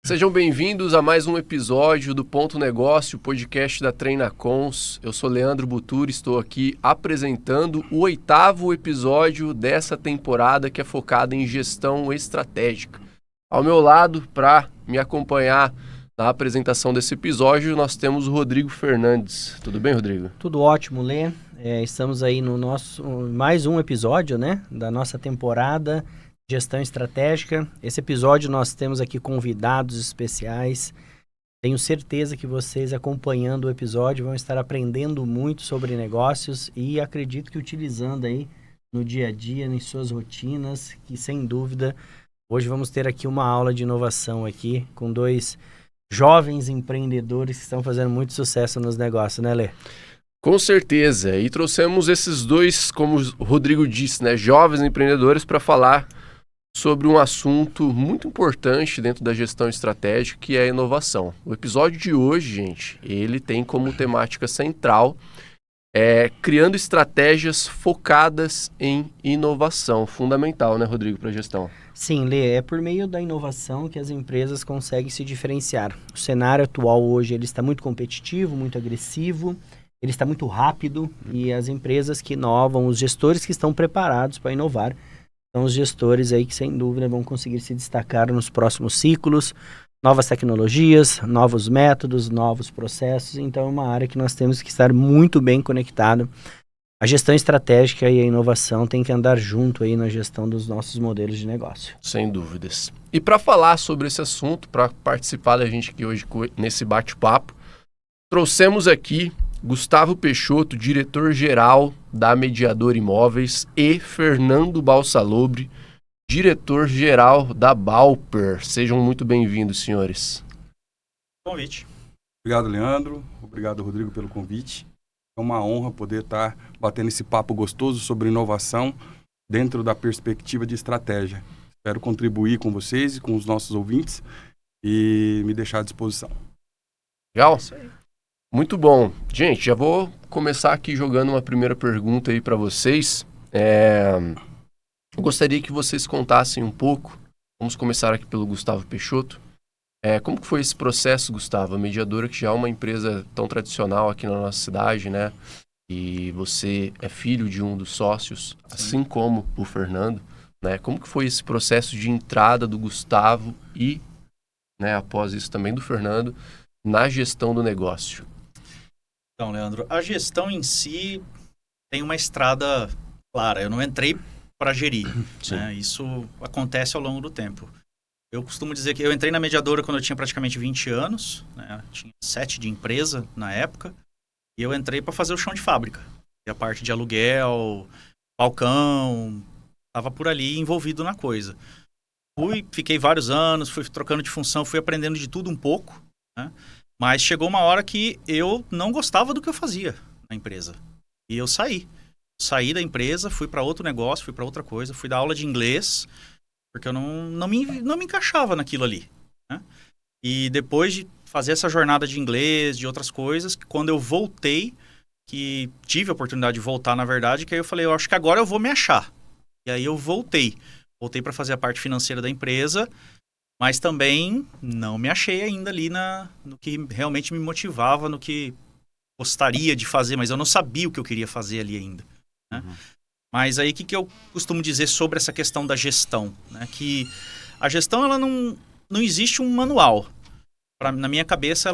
Sejam bem-vindos a mais um episódio do Ponto Negócio, podcast da Treinacons. Eu sou Leandro Buturi, estou aqui apresentando o 8º episódio dessa temporada que é focada em gestão estratégica. Ao meu lado, para me acompanhar na apresentação desse episódio, nós temos o Rodrigo Fernandes. Tudo bem, Rodrigo? Tudo ótimo, Lê. Estamos aí no nosso mais um episódio, da nossa temporada Gestão Estratégica. Esse episódio nós temos aqui convidados especiais. Tenho certeza que vocês, acompanhando o episódio, vão estar aprendendo muito sobre negócios e acredito que utilizando aí no dia a dia, em suas rotinas, que sem dúvida, hoje vamos ter aqui uma aula de inovação aqui com dois jovens empreendedores que estão fazendo muito sucesso nos negócios, né, Lê? Com certeza. E trouxemos esses dois, como o Rodrigo disse, jovens empreendedores para falar sobre um assunto muito importante dentro da gestão estratégica, que é a inovação. O episódio de hoje, gente, ele tem como temática central criando estratégias focadas em inovação. Fundamental, né, Rodrigo, para a gestão? Sim, Lê, é por meio da inovação que as empresas conseguem se diferenciar. O cenário atual hoje ele está muito competitivo, muito agressivo, ele está muito rápido e as empresas que inovam, os gestores que estão preparados para inovar, são os gestores aí que, sem dúvida, vão conseguir se destacar nos próximos ciclos, novas tecnologias, novos métodos, novos processos. Então, é uma área que nós temos que estar muito bem conectado. A gestão estratégica e a inovação têm que andar junto aí na gestão dos nossos modelos de negócio. Sem dúvidas. E para falar sobre esse assunto, para participar da gente aqui hoje nesse bate-papo, trouxemos aqui Gustavo Peixoto, diretor-geral da Mediador Imóveis, e Fernando Balsalobre, diretor-geral da Balper. Sejam muito bem-vindos, senhores. Convite. Obrigado, Leandro. Obrigado, Rodrigo, pelo convite. É uma honra poder estar batendo esse papo gostoso sobre inovação dentro da perspectiva de estratégia. Espero contribuir com vocês e com os nossos ouvintes e me deixar à disposição. Legal? Isso aí. Muito bom. Gente, já vou começar aqui jogando uma primeira pergunta aí para vocês. Eu gostaria que vocês contassem um pouco, vamos começar aqui pelo Gustavo Peixoto. Como que foi esse processo, Gustavo? A Mediadora, que já é uma empresa tão tradicional aqui na nossa cidade, né? E você é filho de um dos sócios, assim como o Fernando, né? Como que foi esse processo de entrada do Gustavo e, após isso também do Fernando, na gestão do negócio? Então, Leandro, a gestão em si tem uma estrada clara. Eu não entrei para gerir, né? Isso acontece ao longo do tempo. Eu costumo dizer que eu entrei na Mediadora quando eu tinha praticamente 20 anos, né? Tinha 7 de empresa na época, e eu entrei para fazer o chão de fábrica. E a parte de aluguel, balcão, estava por ali envolvido na coisa. Fiquei vários anos, fui trocando de função, fui aprendendo de tudo um pouco, né? Mas chegou uma hora que eu não gostava do que eu fazia na empresa. E eu saí. Saí da empresa, fui para outro negócio, fui para outra coisa, fui dar aula de inglês, porque eu não me encaixava naquilo ali, né? E depois de fazer essa jornada de inglês, de outras coisas, quando eu voltei, que tive a oportunidade de voltar, na verdade, que aí eu falei, eu acho que agora eu vou me achar. E aí eu voltei. Voltei para fazer a parte financeira da empresa, mas também não me achei ainda ali no que realmente me motivava, no que gostaria de fazer, mas eu não sabia o que eu queria fazer ali ainda, né? Mas aí, o que eu costumo dizer sobre essa questão da gestão, né? Que a gestão, ela não existe um manual. Na minha cabeça,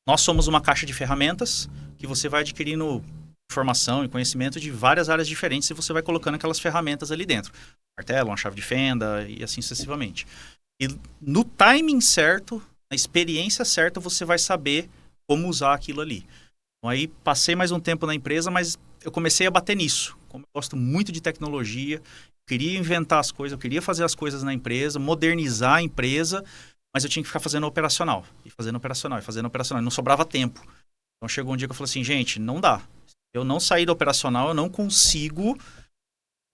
nós somos uma caixa de ferramentas que você vai adquirindo informação e conhecimento de várias áreas diferentes e você vai colocando aquelas ferramentas ali dentro. Martelo, uma chave de fenda e assim sucessivamente. E no timing certo, na experiência certa, você vai saber como usar aquilo ali. Então, aí passei mais um tempo na empresa, mas eu comecei a bater nisso. Como eu gosto muito de tecnologia, eu queria inventar as coisas, eu queria fazer as coisas na empresa, modernizar a empresa, mas eu tinha que ficar fazendo operacional, e fazendo operacional, e fazendo operacional, e não sobrava tempo. Então chegou um dia que eu falei assim, gente, não dá. Eu não saí do operacional, eu não consigo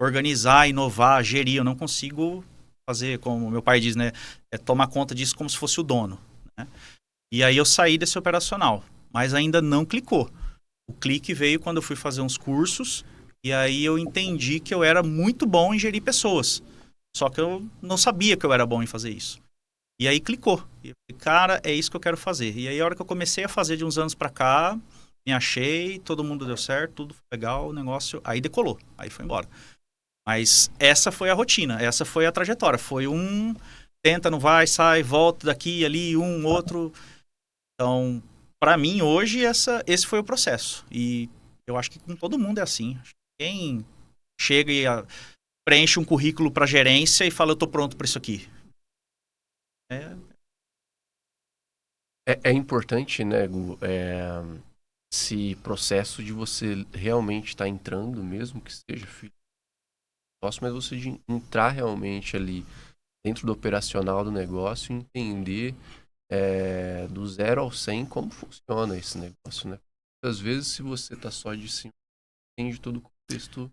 organizar, inovar, gerir, eu não consigo fazer, como meu pai diz, né? Tomar conta disso como se fosse o dono, né? E aí eu saí desse operacional, mas ainda não clicou. O clique veio quando eu fui fazer uns cursos, e aí eu entendi que eu era muito bom em gerir pessoas. Só que eu não sabia que eu era bom em fazer isso. E aí clicou. E eu falei, cara, é isso que eu quero fazer. E aí a hora que eu comecei a fazer de uns anos pra cá, me achei, todo mundo deu certo, tudo foi legal, o negócio... Aí decolou, aí foi embora. Mas essa foi a rotina, essa foi a trajetória. Foi tenta, não vai, sai, volta daqui, ali, outro. Então, pra mim, hoje, esse foi o processo. E eu acho que com todo mundo é assim. Quem chega e preenche um currículo pra gerência e fala, eu tô pronto pra isso aqui. É importante, né, Gu, esse processo de você realmente estar entrando, mesmo que seja filho próximo, mas você de entrar realmente ali dentro do operacional do negócio e entender do 0 ao 100 como funciona esse negócio, né? Às vezes, se você tá só de cima, entende todo o contexto.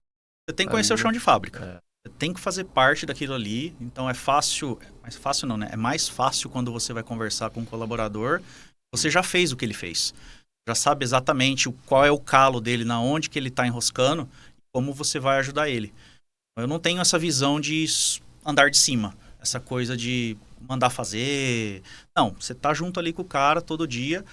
Você tem que conhecer o chão de fábrica. É. Você tem que fazer parte daquilo ali. Então é fácil, mais fácil não, né? É mais fácil quando você vai conversar com um colaborador. Você já fez o que ele fez. Já sabe exatamente qual é o calo dele, na onde que ele está enroscando, como você vai ajudar ele. Eu não tenho essa visão de andar de cima. Essa coisa de mandar fazer. Não, você tá junto ali com o cara todo dia.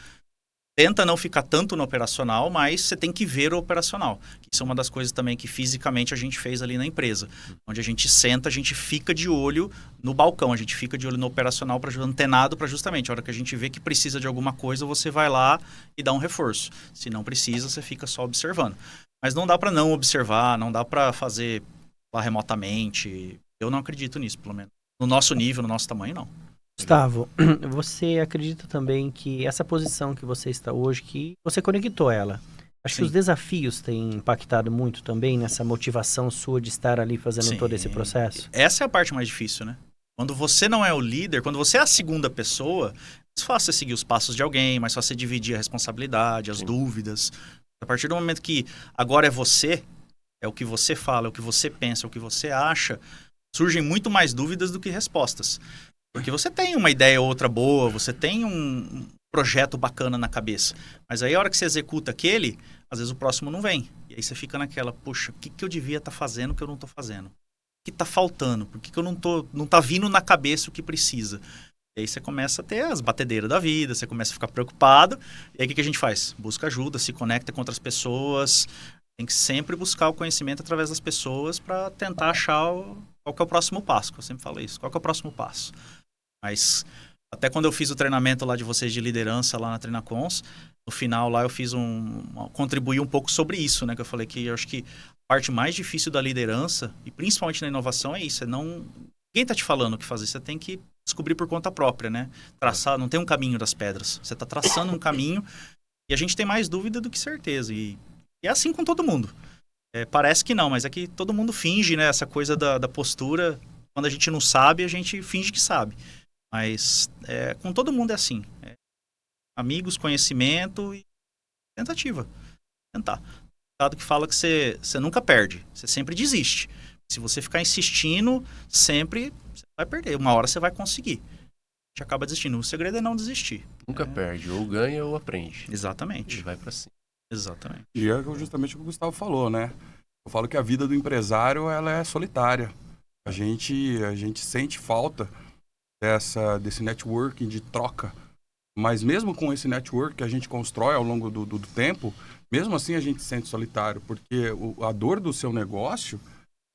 Tenta não ficar tanto no operacional, mas você tem que ver o operacional. Isso é uma das coisas também que fisicamente a gente fez ali na empresa. Onde a gente senta, a gente fica de olho no balcão, a gente fica de olho no operacional, antenado para justamente a hora que a gente vê que precisa de alguma coisa, você vai lá e dá um reforço. Se não precisa, você fica só observando. Mas não dá para não observar, não dá para fazer lá remotamente. Eu não acredito nisso, pelo menos. No nosso nível, no nosso tamanho, não. Gustavo, você acredita também que essa posição que você está hoje, que você conectou ela, acho que os desafios têm impactado muito também nessa motivação sua de estar ali fazendo todo esse processo? Essa é a parte mais difícil, né? Quando você não é o líder, quando você é a segunda pessoa, é mais fácil você seguir os passos de alguém, mais fácil você dividir a responsabilidade, as dúvidas. A partir do momento que agora é você, é o que você fala, é o que você pensa, é o que você acha, surgem muito mais dúvidas do que respostas. Porque você tem uma ideia ou outra boa, você tem um projeto bacana na cabeça. Mas aí a hora que você executa aquele, às vezes o próximo não vem. E aí você fica naquela, poxa, o que eu devia estar fazendo que eu não estou fazendo? O que está faltando? Por que eu não tá vindo na cabeça o que precisa? E aí você começa a ter as batedeiras da vida, você começa a ficar preocupado. E aí o que a gente faz? Busca ajuda, se conecta com outras pessoas. Tem que sempre buscar o conhecimento através das pessoas para tentar achar qual que é o próximo passo. Eu sempre falo isso, qual que é o próximo passo? Mas até quando eu fiz o treinamento lá de vocês de liderança lá na Treinacons, no final lá eu fiz contribuí um pouco sobre isso, né? Que eu falei que eu acho que a parte mais difícil da liderança, e principalmente na inovação, é isso. Ninguém tá te falando o que fazer, você tem que descobrir por conta própria, né? Traçar, não tem um caminho das pedras. Você tá traçando um caminho e a gente tem mais dúvida do que certeza. E é assim com todo mundo. Parece que não, mas é que todo mundo finge, né? Essa coisa da postura. Quando a gente não sabe, a gente finge que sabe. Mas com todo mundo é assim. Amigos, conhecimento e tentativa. Tentar. Dado que fala que você nunca perde. Você sempre desiste. Se você ficar insistindo, sempre você vai perder. Uma hora você vai conseguir. A gente acaba desistindo. O segredo é não desistir. Nunca perde. Ou ganha ou aprende. Exatamente. E vai pra cima. Exatamente. E é justamente o que o Gustavo falou, né? Eu falo que a vida do empresário, ela é solitária. A gente sente falta desse networking de troca. Mas mesmo com esse network que a gente constrói ao longo do tempo, mesmo assim a gente se sente solitário, porque a dor do seu negócio,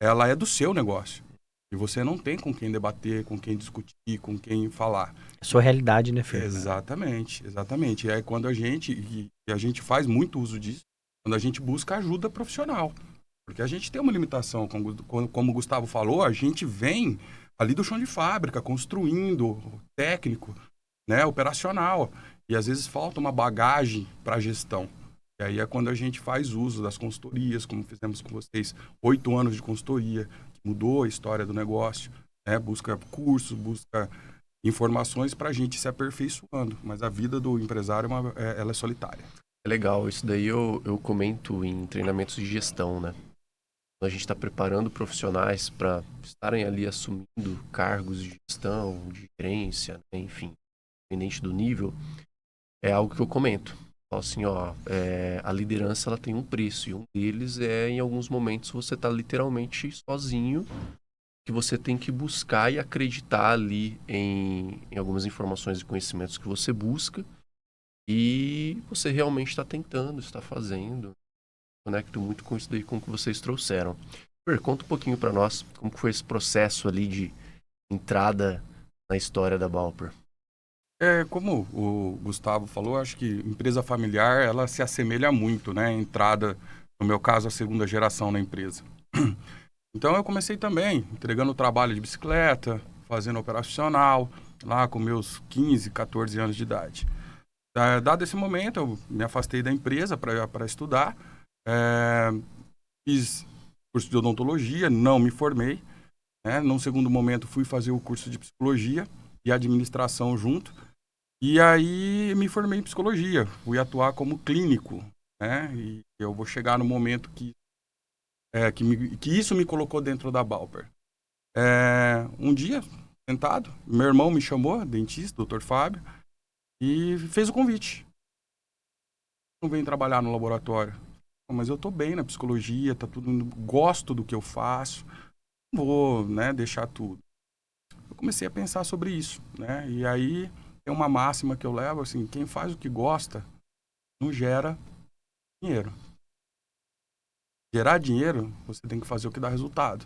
ela é do seu negócio. E você não tem com quem debater, com quem discutir, com quem falar. É sua realidade, né, Fer? Exatamente, exatamente. E é quando a gente faz muito uso disso, quando a gente busca ajuda profissional. Porque a gente tem uma limitação, como o Gustavo falou, a gente vem ali do chão de fábrica, construindo, técnico, né, operacional. E às vezes falta uma bagagem para a gestão. E aí é quando a gente faz uso das consultorias, como fizemos com vocês, 8 anos de consultoria, que mudou a história do negócio, né, busca cursos, busca informações para a gente se aperfeiçoando. Mas a vida do empresário, ela é solitária. É legal, isso daí eu comento em treinamentos de gestão, né? A gente está preparando profissionais para estarem ali assumindo cargos de gestão, de gerência, né? Enfim, independente do nível, é algo que eu comento. Falo assim, a liderança ela tem um preço, e um deles é, em alguns momentos, você tá literalmente sozinho que você tem que buscar e acreditar ali em algumas informações e conhecimentos que você busca e você realmente está tentando, está fazendo. Conecto muito com isso daí, com o que vocês trouxeram. Conta um pouquinho para nós como que foi esse processo ali de entrada na história da Balper. Como o Gustavo falou, acho que empresa familiar, ela se assemelha muito, né? Entrada, no meu caso, a segunda geração na empresa. Então, eu comecei também entregando trabalho de bicicleta, fazendo operacional, lá com meus 15, 14 anos de idade. Dado esse momento, eu me afastei da empresa para estudar. Fiz curso de odontologia, não me formei. Né? Num segundo momento, fui fazer o curso de psicologia e administração junto. E aí, me formei em psicologia. Fui atuar como clínico. Né? E eu vou chegar no momento que isso me colocou dentro da Balper. Um dia, sentado, meu irmão me chamou, dentista, Dr. Fábio, e fez o convite. Não vem trabalhar no laboratório. Mas eu tô bem na psicologia, tá tudo, gosto do que eu faço, não vou, né, deixar tudo. Eu comecei a pensar sobre isso, né? E aí tem uma máxima que eu levo, assim, quem faz o que gosta não gera dinheiro. Gerar dinheiro, você tem que fazer o que dá resultado.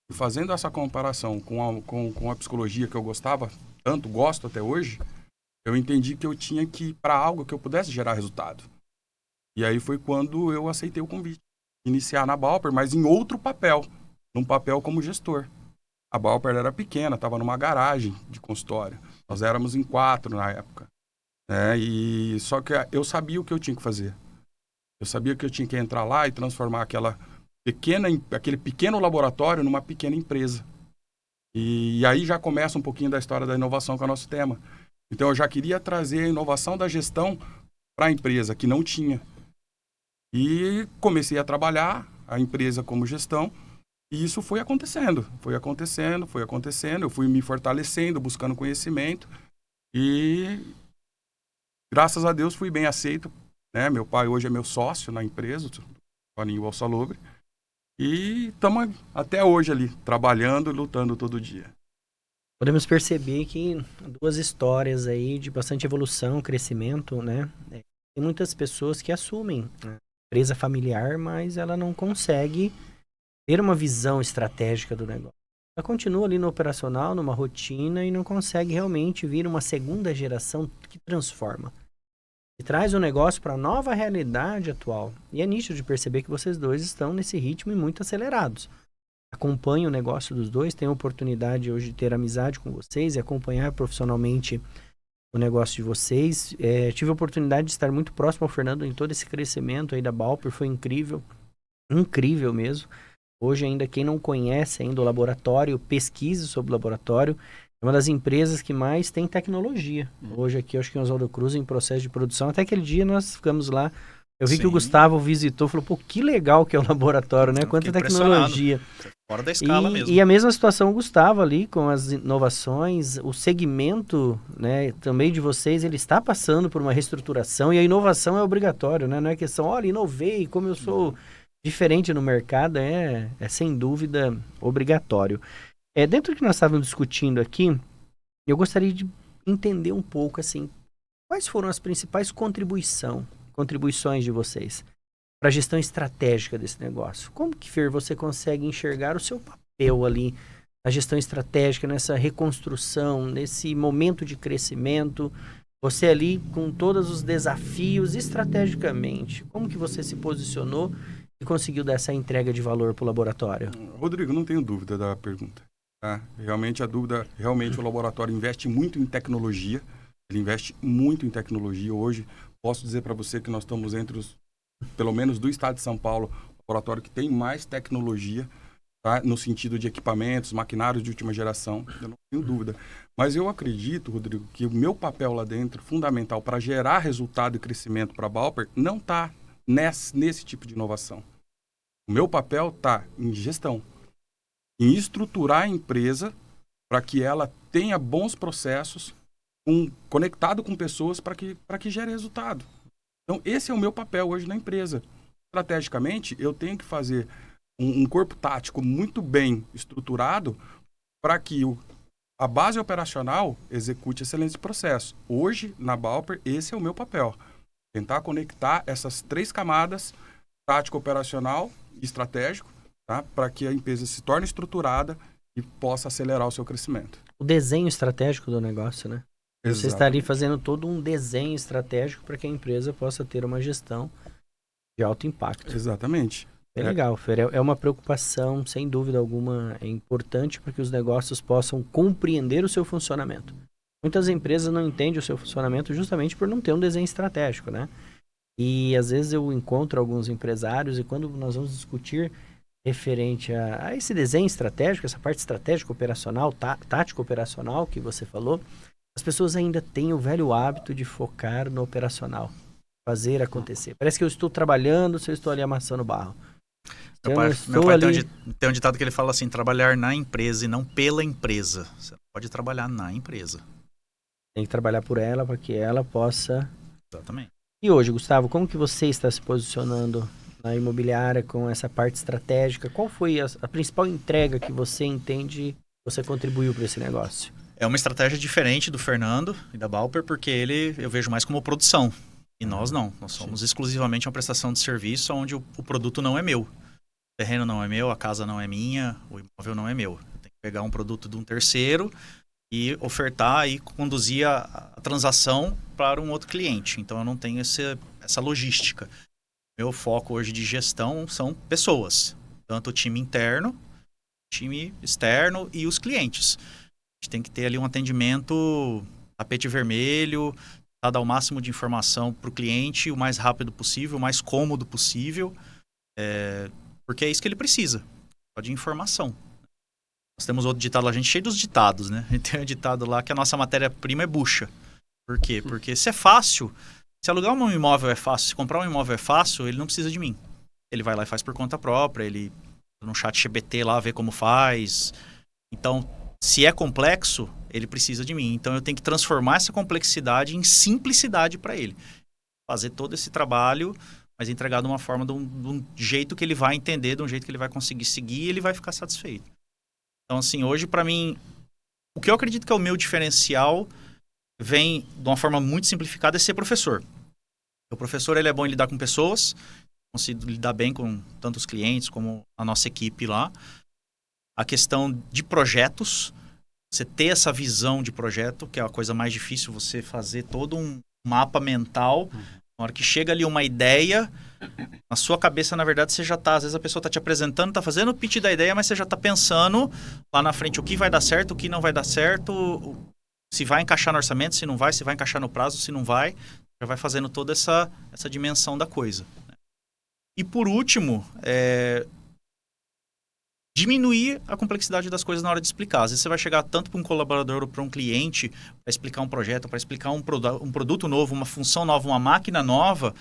E fazendo essa comparação com a psicologia que eu gostava, tanto gosto até hoje, eu entendi que eu tinha que ir para algo que eu pudesse gerar resultado. E aí foi quando eu aceitei o convite. Iniciar na Balper, mas em outro papel. Num papel como gestor. A Balper era pequena, estava numa garagem de consultório. Nós éramos em 4 na época. E só que eu sabia o que eu tinha que fazer. Eu sabia que eu tinha que entrar lá e transformar aquele pequeno laboratório numa pequena empresa. E aí já começa um pouquinho da história da inovação, que é o nosso tema. Então eu já queria trazer a inovação da gestão para a empresa, que não tinha. E comecei a trabalhar a empresa como gestão. E isso foi acontecendo. Eu fui me fortalecendo, buscando conhecimento. E graças a Deus fui bem aceito. Né? Meu pai hoje é meu sócio na empresa, o Toninho Valsalubre. E estamos até hoje ali, trabalhando e lutando todo dia. Podemos perceber que 2 histórias aí de bastante evolução, crescimento, né? Tem muitas pessoas que assumem a empresa familiar, mas ela não consegue ter uma visão estratégica do negócio. Ela continua ali no operacional, numa rotina e não consegue realmente vir uma segunda geração que transforma. E traz o negócio para a nova realidade atual. E é nítido de perceber que vocês dois estão nesse ritmo e muito acelerados. Acompanho o negócio dos dois, tenho a oportunidade hoje de ter amizade com vocês e acompanhar profissionalmente o negócio de vocês. Tive a oportunidade de estar muito próximo ao Fernando em todo esse crescimento aí da Balper, foi incrível, incrível mesmo. Hoje ainda quem não conhece ainda o laboratório, pesquise sobre o laboratório. É uma das empresas que mais tem tecnologia. Hoje aqui, acho que em Oswaldo Cruz, em processo de produção. Até aquele dia nós ficamos lá. Eu vi Sim. Que o Gustavo visitou, falou, pô, que legal que é o laboratório, né? Quanta tecnologia. Fora da escala mesmo. E a mesma situação o Gustavo ali, com as inovações, o segmento, né, também de vocês, ele está passando por uma reestruturação e a inovação é obrigatório, né? Não é questão, olha, inovei, como eu sou diferente no mercado, é sem dúvida obrigatório. Dentro do que nós estávamos discutindo aqui, eu gostaria de entender um pouco, assim, quais foram as principais contribuições de vocês para a gestão estratégica desse negócio? Como que, Fer, você consegue enxergar o seu papel ali na gestão estratégica, nessa reconstrução, nesse momento de crescimento? Você ali com todos os desafios estrategicamente, como que você se posicionou e conseguiu dar essa entrega de valor para o laboratório? Rodrigo, não tenho dúvida da pergunta. Tá? Realmente o laboratório investe muito em tecnologia. Ele investe muito em tecnologia. Hoje, posso dizer para você que nós estamos entre pelo menos do estado de São Paulo, o laboratório que tem mais tecnologia, tá? No sentido de equipamentos, maquinários de última geração. Eu não tenho dúvida. Mas eu acredito, Rodrigo, que o meu papel lá dentro, fundamental para gerar resultado e crescimento para a Balper, não está nesse tipo de inovação. O meu papel está em gestão, em estruturar a empresa para que ela tenha bons processos, conectado com pessoas para que gere resultado. Então, esse é o meu papel hoje na empresa. Estrategicamente, eu tenho que fazer um corpo tático muito bem estruturado para que a base operacional execute excelentes processos. Hoje, na Balper, esse é o meu papel. Tentar conectar essas 3 camadas, tático, operacional e estratégico, tá? Para que a empresa se torne estruturada e possa acelerar o seu crescimento. O desenho estratégico do negócio, né? Você Exatamente. está ali fazendo todo um desenho estratégico para que a empresa possa ter uma gestão de alto impacto. Exatamente. É legal, Fer. É uma preocupação, sem dúvida alguma, é importante para que os negócios possam compreender o seu funcionamento. Muitas empresas não entendem o seu funcionamento justamente por não ter um desenho estratégico, né? E às vezes eu encontro alguns empresários e quando nós vamos discutir referente a esse desenho estratégico, essa parte estratégica operacional, tática operacional que você falou, as pessoas ainda têm o velho hábito de focar no operacional, fazer acontecer. Parece que eu estou trabalhando se eu estou ali amassando barro. Meu pai tem um ditado que ele fala assim, trabalhar na empresa e não pela empresa. Você pode trabalhar na empresa. Tem que trabalhar por ela para que ela possa... Exatamente. E hoje, Gustavo, como que você está se posicionando na imobiliária com essa parte estratégica? Qual foi a principal entrega que você entende você contribuiu para esse negócio? É uma estratégia diferente do Fernando e da Balper, porque eu vejo mais como produção. E nós não. Nós somos exclusivamente uma prestação de serviço onde o produto não é meu. O terreno não é meu, a casa não é minha, o imóvel não é meu. Eu tenho que pegar um produto de um terceiro e ofertar e conduzir a transação para um outro cliente. Então eu não tenho essa logística. Meu foco hoje de gestão são pessoas. Tanto o time interno, time externo e os clientes. A gente tem que ter ali um atendimento tapete vermelho, dar o máximo de informação para o cliente o mais rápido possível, o mais cômodo possível, porque é isso que ele precisa, só de informação. Nós temos outro ditado lá, a gente é cheio dos ditados, né? A gente tem um ditado lá que a nossa matéria-prima é bucha. Por quê? Porque se é fácil, se alugar um imóvel é fácil, se comprar um imóvel é fácil, ele não precisa de mim. Ele vai lá e faz por conta própria, ele no chat GPT lá vê como faz. Então, se é complexo, ele precisa de mim. Então, eu tenho que transformar essa complexidade em simplicidade para ele. Fazer todo esse trabalho, mas entregar de uma forma, de um jeito que ele vai entender, de um jeito que ele vai conseguir seguir e ele vai ficar satisfeito. Então, assim, hoje, para mim, o que eu acredito que é o meu diferencial vem de uma forma muito simplificada é ser professor. O professor, ele é bom em lidar com pessoas, consigo lidar bem com tanto os clientes como a nossa equipe lá. A questão de projetos, você ter essa visão de projeto, que é a coisa mais difícil, você fazer todo um mapa mental. Na hora que chega ali uma ideia, na sua cabeça, na verdade, você já está... Às vezes a pessoa está te apresentando, está fazendo o pitch da ideia, mas você já está pensando lá na frente o que vai dar certo, o que não vai dar certo, se vai encaixar no orçamento, se não vai, se vai encaixar no prazo, se não vai. Já vai fazendo toda essa dimensão da coisa. E por último, diminuir a complexidade das coisas na hora de explicar. Às vezes você vai chegar tanto para um colaborador ou para um cliente para explicar um projeto, para explicar um produto novo, uma função nova, uma máquina nova,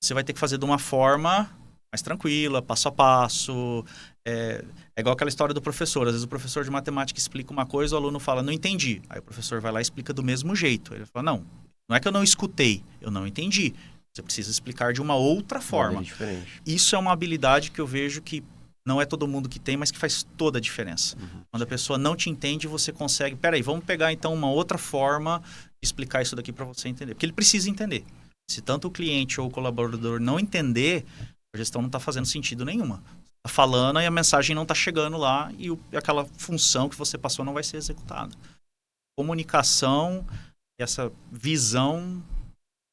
você vai ter que fazer de uma forma mais tranquila, passo a passo. É igual aquela história do professor. Às vezes o professor de matemática explica uma coisa, o aluno fala, não entendi. Aí o professor vai lá e explica do mesmo jeito. Ele fala, não é que eu não escutei, eu não entendi. Você precisa explicar de uma outra forma. Diferente. Isso é uma habilidade que eu vejo que não é todo mundo que tem, mas que faz toda a diferença. Quando a pessoa não te entende, você consegue... Peraí, vamos pegar então uma outra forma de explicar isso daqui para você entender. Porque ele precisa entender. Se tanto o cliente ou o colaborador não entender, a gestão não está fazendo sentido nenhuma. Está falando e a mensagem não está chegando lá e aquela função que você passou não vai ser executada. Comunicação, essa visão,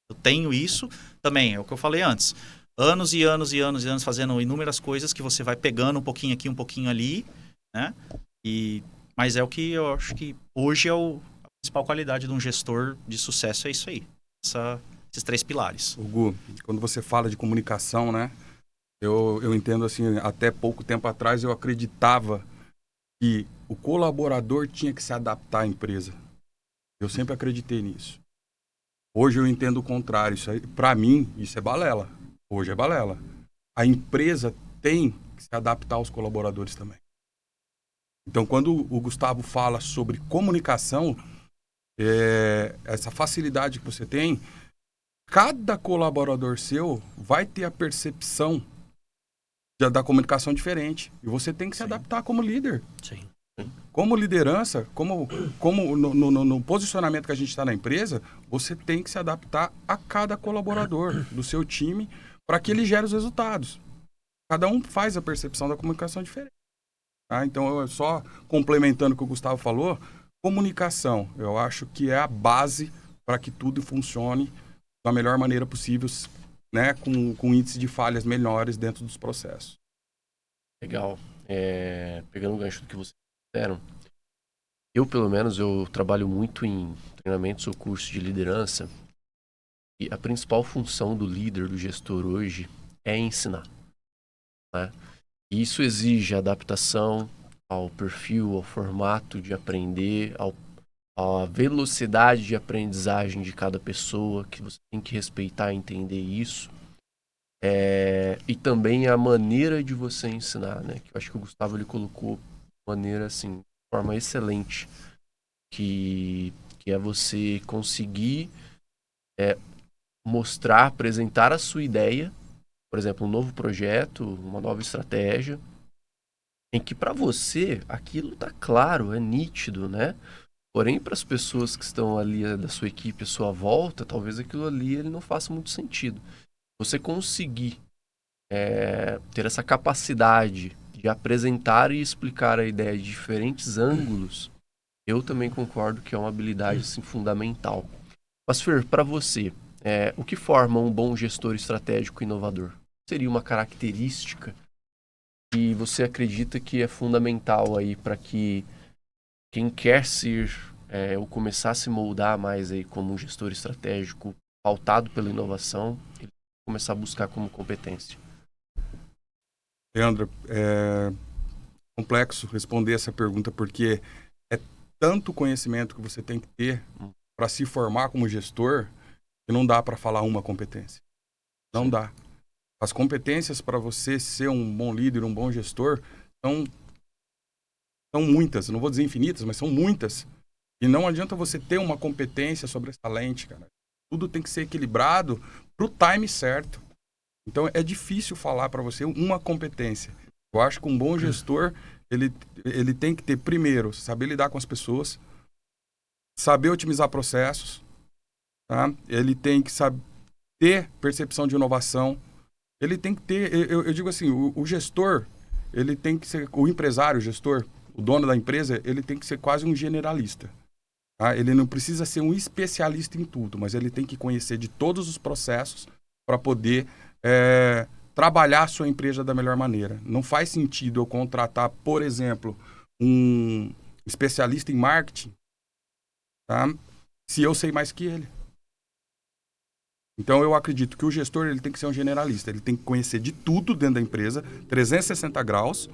eu tenho isso também, é o que eu falei antes. Anos e anos e anos e anos fazendo inúmeras coisas que você vai pegando um pouquinho aqui, um pouquinho ali, né? Mas é o que eu acho que hoje a principal qualidade de um gestor de sucesso é isso aí. Esses 3 pilares. Hugo, quando você fala de comunicação, né? Eu entendo assim, até pouco tempo atrás eu acreditava que o colaborador tinha que se adaptar à empresa. Eu sempre acreditei nisso. Hoje eu entendo o contrário. Para mim, isso é balela. Hoje é balela. A empresa tem que se adaptar aos colaboradores também. Então, quando o Gustavo fala sobre comunicação, essa facilidade que você tem, cada colaborador seu vai ter a percepção da comunicação diferente. E você tem que se adaptar como líder. Sim. Como liderança, como no posicionamento que a gente está na empresa, você tem que se adaptar a cada colaborador do seu time para que ele gere os resultados. Cada um faz a percepção da comunicação diferente. Tá? Então, só complementando o que o Gustavo falou, comunicação, eu acho que é a base para que tudo funcione da melhor maneira possível, né, com índice de falhas menores dentro dos processos. Legal. Pegando o gancho do que vocês disseram, eu, pelo menos, eu trabalho muito em treinamentos ou cursos de liderança e a principal função do líder, do gestor hoje, é ensinar. Né? E isso exige adaptação ao perfil, ao formato de aprender, à velocidade de aprendizagem de cada pessoa, que você tem que respeitar e entender isso. E também a maneira de você ensinar, né? Que eu acho que o Gustavo ele colocou de maneira assim, de forma excelente, que é você conseguir mostrar, apresentar a sua ideia, por exemplo, um novo projeto, uma nova estratégia, em que para você aquilo tá claro, é nítido, né? Porém, para as pessoas que estão ali da sua equipe, à sua volta, talvez aquilo ali ele não faça muito sentido. Você conseguir ter essa capacidade de apresentar e explicar a ideia de diferentes ângulos, eu também concordo que é uma habilidade assim, fundamental. Mas, Fer, para você, o que forma um bom gestor estratégico e inovador? Seria uma característica que você acredita que é fundamental aí para que quem quer ser ou começar a se moldar mais aí como um gestor estratégico pautado pela inovação, ele começar a buscar como competência? Leandro, é complexo responder essa pergunta porque é tanto conhecimento que você tem que ter para se formar como gestor que não dá para falar uma competência. Não Sim. dá. As competências para você ser um bom líder, um bom gestor, são muitas. Eu não vou dizer infinitas, mas são muitas. E não adianta você ter uma competência sobressalente, cara. Tudo tem que ser equilibrado para o time certo. Então, é difícil falar para você uma competência. Eu acho que um bom gestor, ele tem que ter, primeiro, saber lidar com as pessoas, saber otimizar processos, tá? Ele tem que ter percepção de inovação. Ele tem que ter, eu digo assim, o gestor, ele tem que ser, o empresário, o gestor, o dono da empresa, ele tem que ser quase um generalista. Tá? Ele não precisa ser um especialista em tudo, mas ele tem que conhecer de todos os processos para poder trabalhar a sua empresa da melhor maneira. Não faz sentido eu contratar, por exemplo, um especialista em marketing, tá? Se eu sei mais que ele. Então, eu acredito que o gestor ele tem que ser um generalista. Ele tem que conhecer de tudo dentro da empresa, 360 graus,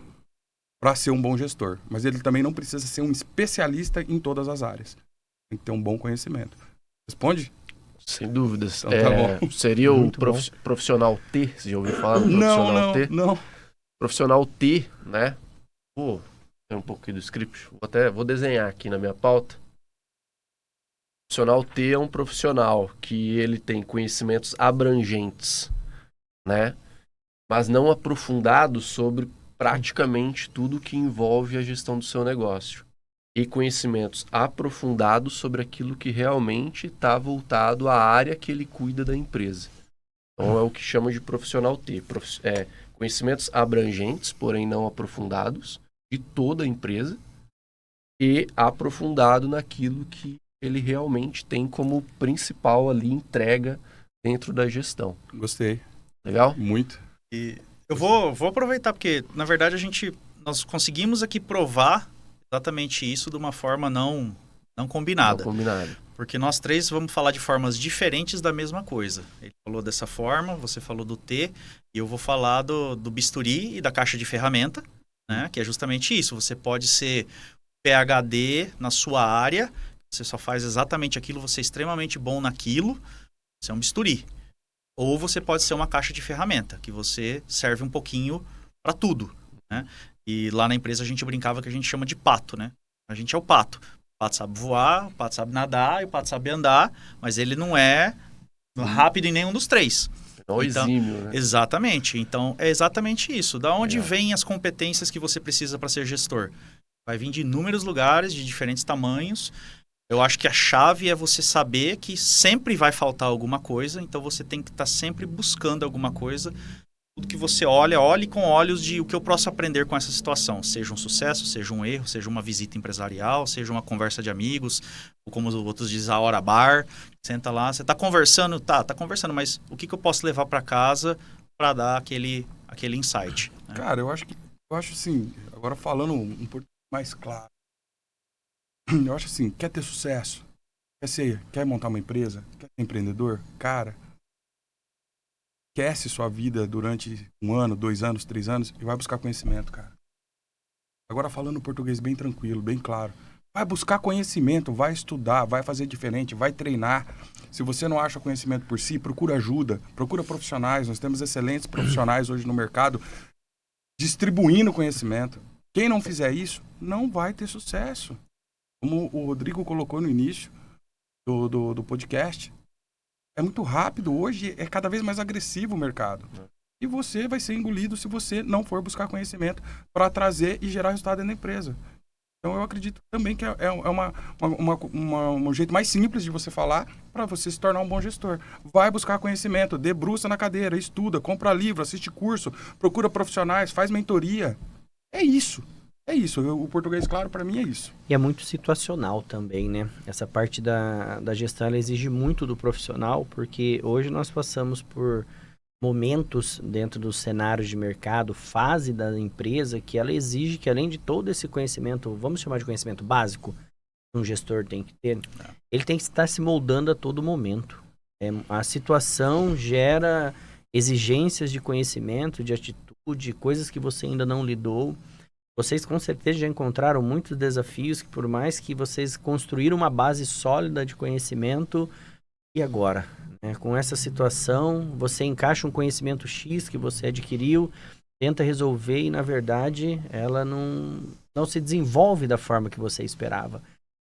para ser um bom gestor. Mas ele também não precisa ser um especialista em todas as áreas. Tem que ter um bom conhecimento. Responde? Sem dúvidas. Então, tá bom. Seria o Muito bom. profissional T, você já ouviu falar do profissional T? Não. Profissional T, né? Pô, tem um pouco aqui do script. Vou desenhar aqui na minha pauta. Profissional T é um profissional que ele tem conhecimentos abrangentes, né? Mas não aprofundados sobre praticamente tudo que envolve a gestão do seu negócio. E conhecimentos aprofundados sobre aquilo que realmente está voltado à área que ele cuida da empresa. Então é o que chama de profissional T. Conhecimentos abrangentes, porém não aprofundados, de toda a empresa e aprofundado naquilo que ele realmente tem como principal ali entrega dentro da gestão. Gostei. Legal? Muito. E eu vou aproveitar, porque, na verdade, nós conseguimos aqui provar exatamente isso de uma forma não combinada. Não combinado. Porque nós três vamos falar de formas diferentes da mesma coisa. Ele falou dessa forma, você falou do T, e eu vou falar do bisturi e da caixa de ferramenta, né? Que é justamente isso. Você pode ser PhD na sua área, você só faz exatamente aquilo, você é extremamente bom naquilo, você é um bisturi. Ou você pode ser uma caixa de ferramenta, que você serve um pouquinho para tudo, né? E lá na empresa a gente brincava que a gente chama de pato, né? A gente é o pato. O pato sabe voar, o pato sabe nadar, e o pato sabe andar, mas ele não é rápido em nenhum dos três. Não exímio, né? Exatamente. Então, é exatamente isso. Da onde vêm as competências que você precisa para ser gestor? Vai vir de inúmeros lugares, de diferentes tamanhos. Eu acho que a chave é você saber que sempre vai faltar alguma coisa, então você tem que estar sempre buscando alguma coisa. Tudo que você olhe com olhos de o que eu posso aprender com essa situação. Seja um sucesso, seja um erro, seja uma visita empresarial, seja uma conversa de amigos, ou como os outros dizem, a hora bar. Senta lá, você está conversando, tá conversando, mas o que eu posso levar para casa para dar aquele insight? Né? Cara, eu acho assim, agora falando um pouco mais claro, eu acho assim, quer ter sucesso? Quer montar uma empresa? Quer ser empreendedor? Cara, esquece sua vida durante 1 ano, 2 anos, 3 anos e vai buscar conhecimento, cara. Agora falando português bem tranquilo, bem claro. Vai buscar conhecimento, vai estudar, vai fazer diferente, vai treinar. Se você não acha conhecimento por si, procura ajuda, procura profissionais. Nós temos excelentes profissionais hoje no mercado distribuindo conhecimento. Quem não fizer isso, não vai ter sucesso. Como o Rodrigo colocou no início do podcast, é muito rápido. Hoje é cada vez mais agressivo o mercado. E você vai ser engolido se você não for buscar conhecimento para trazer e gerar resultado dentro da empresa. Então eu acredito também que é um jeito mais simples de você falar para você se tornar um bom gestor. Vai buscar conhecimento, debruça na cadeira, estuda, compra livro, assiste curso, procura profissionais, faz mentoria. É isso. É isso. O português, claro, para mim é isso. E é muito situacional também, né? Essa parte da gestão, ela exige muito do profissional, porque hoje nós passamos por momentos dentro dos cenários de mercado, fase da empresa, que ela exige que, além de todo esse conhecimento, vamos chamar de conhecimento básico, que um gestor tem que ter, ele tem que estar se moldando a todo momento. A situação gera exigências de conhecimento, de atitude, coisas que você ainda não lidou. Vocês com certeza já encontraram muitos desafios que, por mais que vocês construíram uma base sólida de conhecimento, e agora? Com essa situação, você encaixa um conhecimento X que você adquiriu, tenta resolver e, na verdade, ela não se desenvolve da forma que você esperava.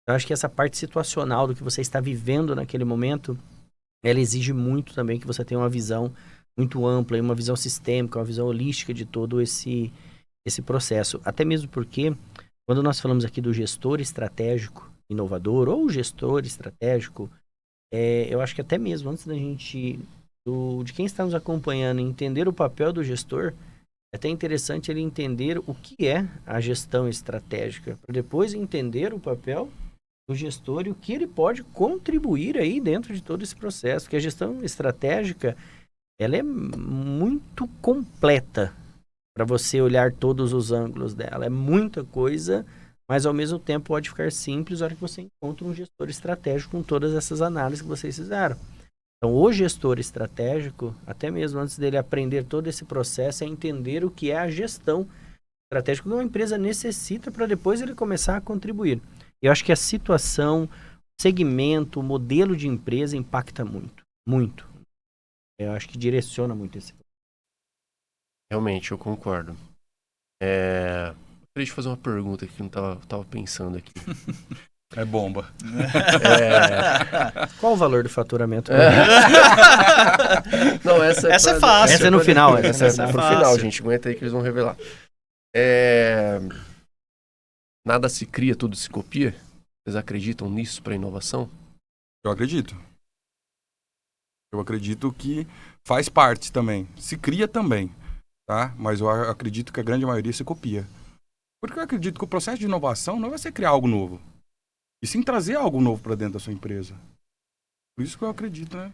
Eu acho que essa parte situacional do que você está vivendo naquele momento, ela exige muito também que você tenha uma visão muito ampla, uma visão sistêmica, uma visão holística de todo esse processo. Até mesmo porque, quando nós falamos aqui do gestor estratégico inovador ou gestor estratégico, eu acho que até mesmo antes da gente, de quem está nos acompanhando, entender o papel do gestor, é até interessante ele entender o que é a gestão estratégica, para depois entender o papel do gestor e o que ele pode contribuir aí dentro de todo esse processo. Porque a gestão estratégica, ela é muito completa para você olhar todos os ângulos dela. É muita coisa, mas ao mesmo tempo pode ficar simples na hora que você encontra um gestor estratégico com todas essas análises que vocês fizeram. Então, o gestor estratégico, até mesmo antes dele aprender todo esse processo, é entender o que é a gestão estratégica que uma empresa necessita para depois ele começar a contribuir. Eu acho que a situação, o segmento, o modelo de empresa impacta muito, muito. Eu acho que direciona muito esse processo. Realmente, eu concordo. Deixa eu fazer uma pergunta aqui que eu não tava pensando aqui. É bomba. Qual o valor do faturamento? Não, essa é fácil. Essa é no final. Essa é pro final, gente. Aguenta aí que eles vão revelar. Nada se cria, tudo se copia? Vocês acreditam nisso para inovação? Eu acredito. Eu acredito que faz parte também. Se cria também, tá? Mas eu acredito que a grande maioria se copia. Porque eu acredito que o processo de inovação não vai ser criar algo novo, e sim trazer algo novo para dentro da sua empresa. Por isso que eu acredito, né?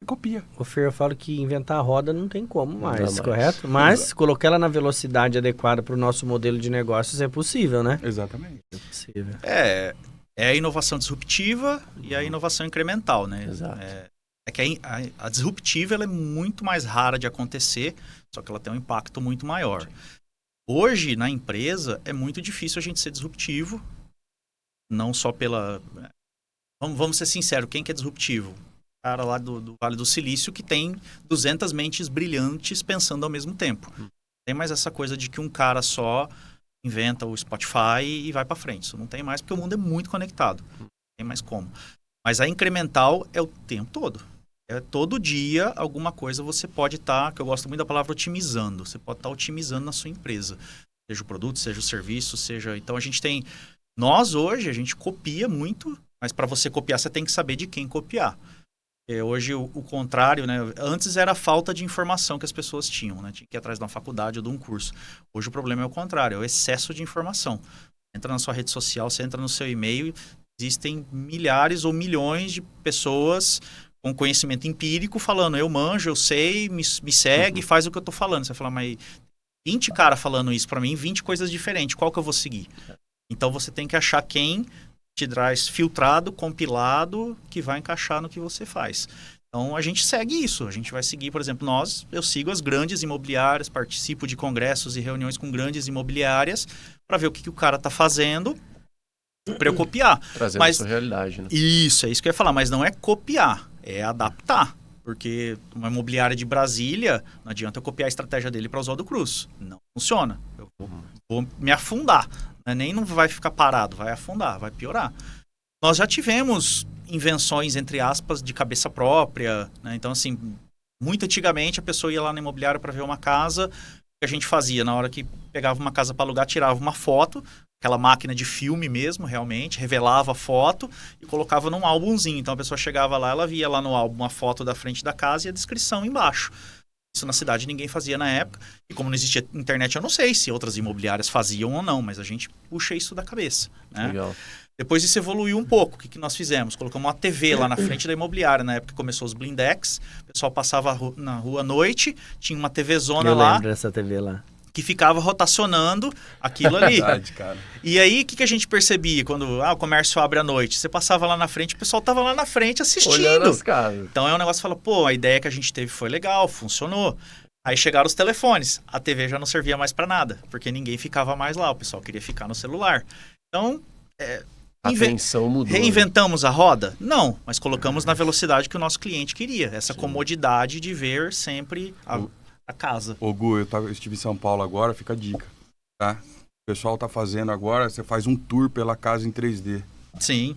Se copia. O Fer, eu falo que inventar a roda não tem como mais, Não, correto? Mas colocar ela na velocidade adequada para o nosso modelo de negócios é possível, né? Exatamente. É possível. É a inovação disruptiva e a inovação incremental, né? Exato. É que a disruptiva ela é muito mais rara de acontecer, só que ela tem um impacto muito maior. Hoje, na empresa, é muito difícil a gente ser disruptivo, não só pela... Vamos ser sinceros, quem que é disruptivo? O cara lá do Vale do Silício que tem 200 mentes brilhantes pensando ao mesmo tempo. Tem mais essa coisa de que um cara só inventa o Spotify e vai para frente. Isso não tem mais, porque o mundo é muito conectado. Não tem mais como. Mas a incremental é o tempo todo. Todo dia, alguma coisa você pode estar, que eu gosto muito da palavra otimizando. Você pode estar otimizando na sua empresa. Seja o produto, seja o serviço, seja... Então, a gente tem... Nós, hoje, a gente copia muito, mas para você copiar, você tem que saber de quem copiar. Hoje, o contrário, né? Antes era a falta de informação que as pessoas tinham, né? Tinha que ir atrás de uma faculdade ou de um curso. Hoje, o problema é o contrário, é o excesso de informação. Entra na sua rede social, você entra no seu e-mail, existem milhares ou milhões de pessoas com conhecimento empírico falando, eu manjo, eu sei, me segue, faz o que eu tô falando. Você fala, mas 20 caras falando isso para mim, 20 coisas diferentes, qual que eu vou seguir? Então, você tem que achar quem te traz filtrado, compilado, que vai encaixar no que você faz. Então, a gente segue isso. A gente vai seguir, por exemplo, eu sigo as grandes imobiliárias, participo de congressos e reuniões com grandes imobiliárias para ver o que o cara está fazendo para eu copiar. Trazendo a sua realidade, né? Isso, é isso que eu ia falar. Mas não é copiar, é adaptar. Porque uma imobiliária de Brasília, não adianta eu copiar a estratégia dele para Oswaldo Cruz. Não funciona. Eu vou me afundar. Nem não vai ficar parado, vai afundar, vai piorar. Nós já tivemos invenções, entre aspas, de cabeça própria, né? Então, assim, muito antigamente a pessoa ia lá na imobiliária para ver uma casa. O que a gente fazia? Na hora que pegava uma casa para alugar, tirava uma foto, aquela máquina de filme mesmo, realmente, revelava a foto e colocava num álbumzinho. Então, a pessoa chegava lá, ela via lá no álbum a foto da frente da casa e a descrição embaixo. Isso na cidade ninguém fazia na época. E como não existia internet, eu não sei se outras imobiliárias faziam ou não, mas a gente puxa isso da cabeça, né? Legal. Depois isso evoluiu um pouco. O que nós fizemos? Colocamos uma TV lá na frente da imobiliária. Na época começou os blindex. O pessoal passava na rua à noite, tinha uma TV-zona lá. Eu lembro dessa TV lá. Que ficava rotacionando aquilo ali. Verdade, cara. E aí, o que a gente percebia quando o comércio abre à noite? Você passava lá na frente, o pessoal tava lá na frente assistindo. Olhando as casas. Então é um negócio que fala, pô, a ideia que a gente teve foi legal, funcionou. Aí chegaram os telefones, a TV já não servia mais para nada, porque ninguém ficava mais lá, o pessoal queria ficar no celular. Então, a atenção mudou. Reinventamos a roda? Não, mas colocamos na velocidade que o nosso cliente queria. Essa comodidade de ver sempre a casa. Ô Gu, eu estive em São Paulo agora, fica a dica, tá? O pessoal tá fazendo agora, você faz um tour pela casa em 3D. Sim.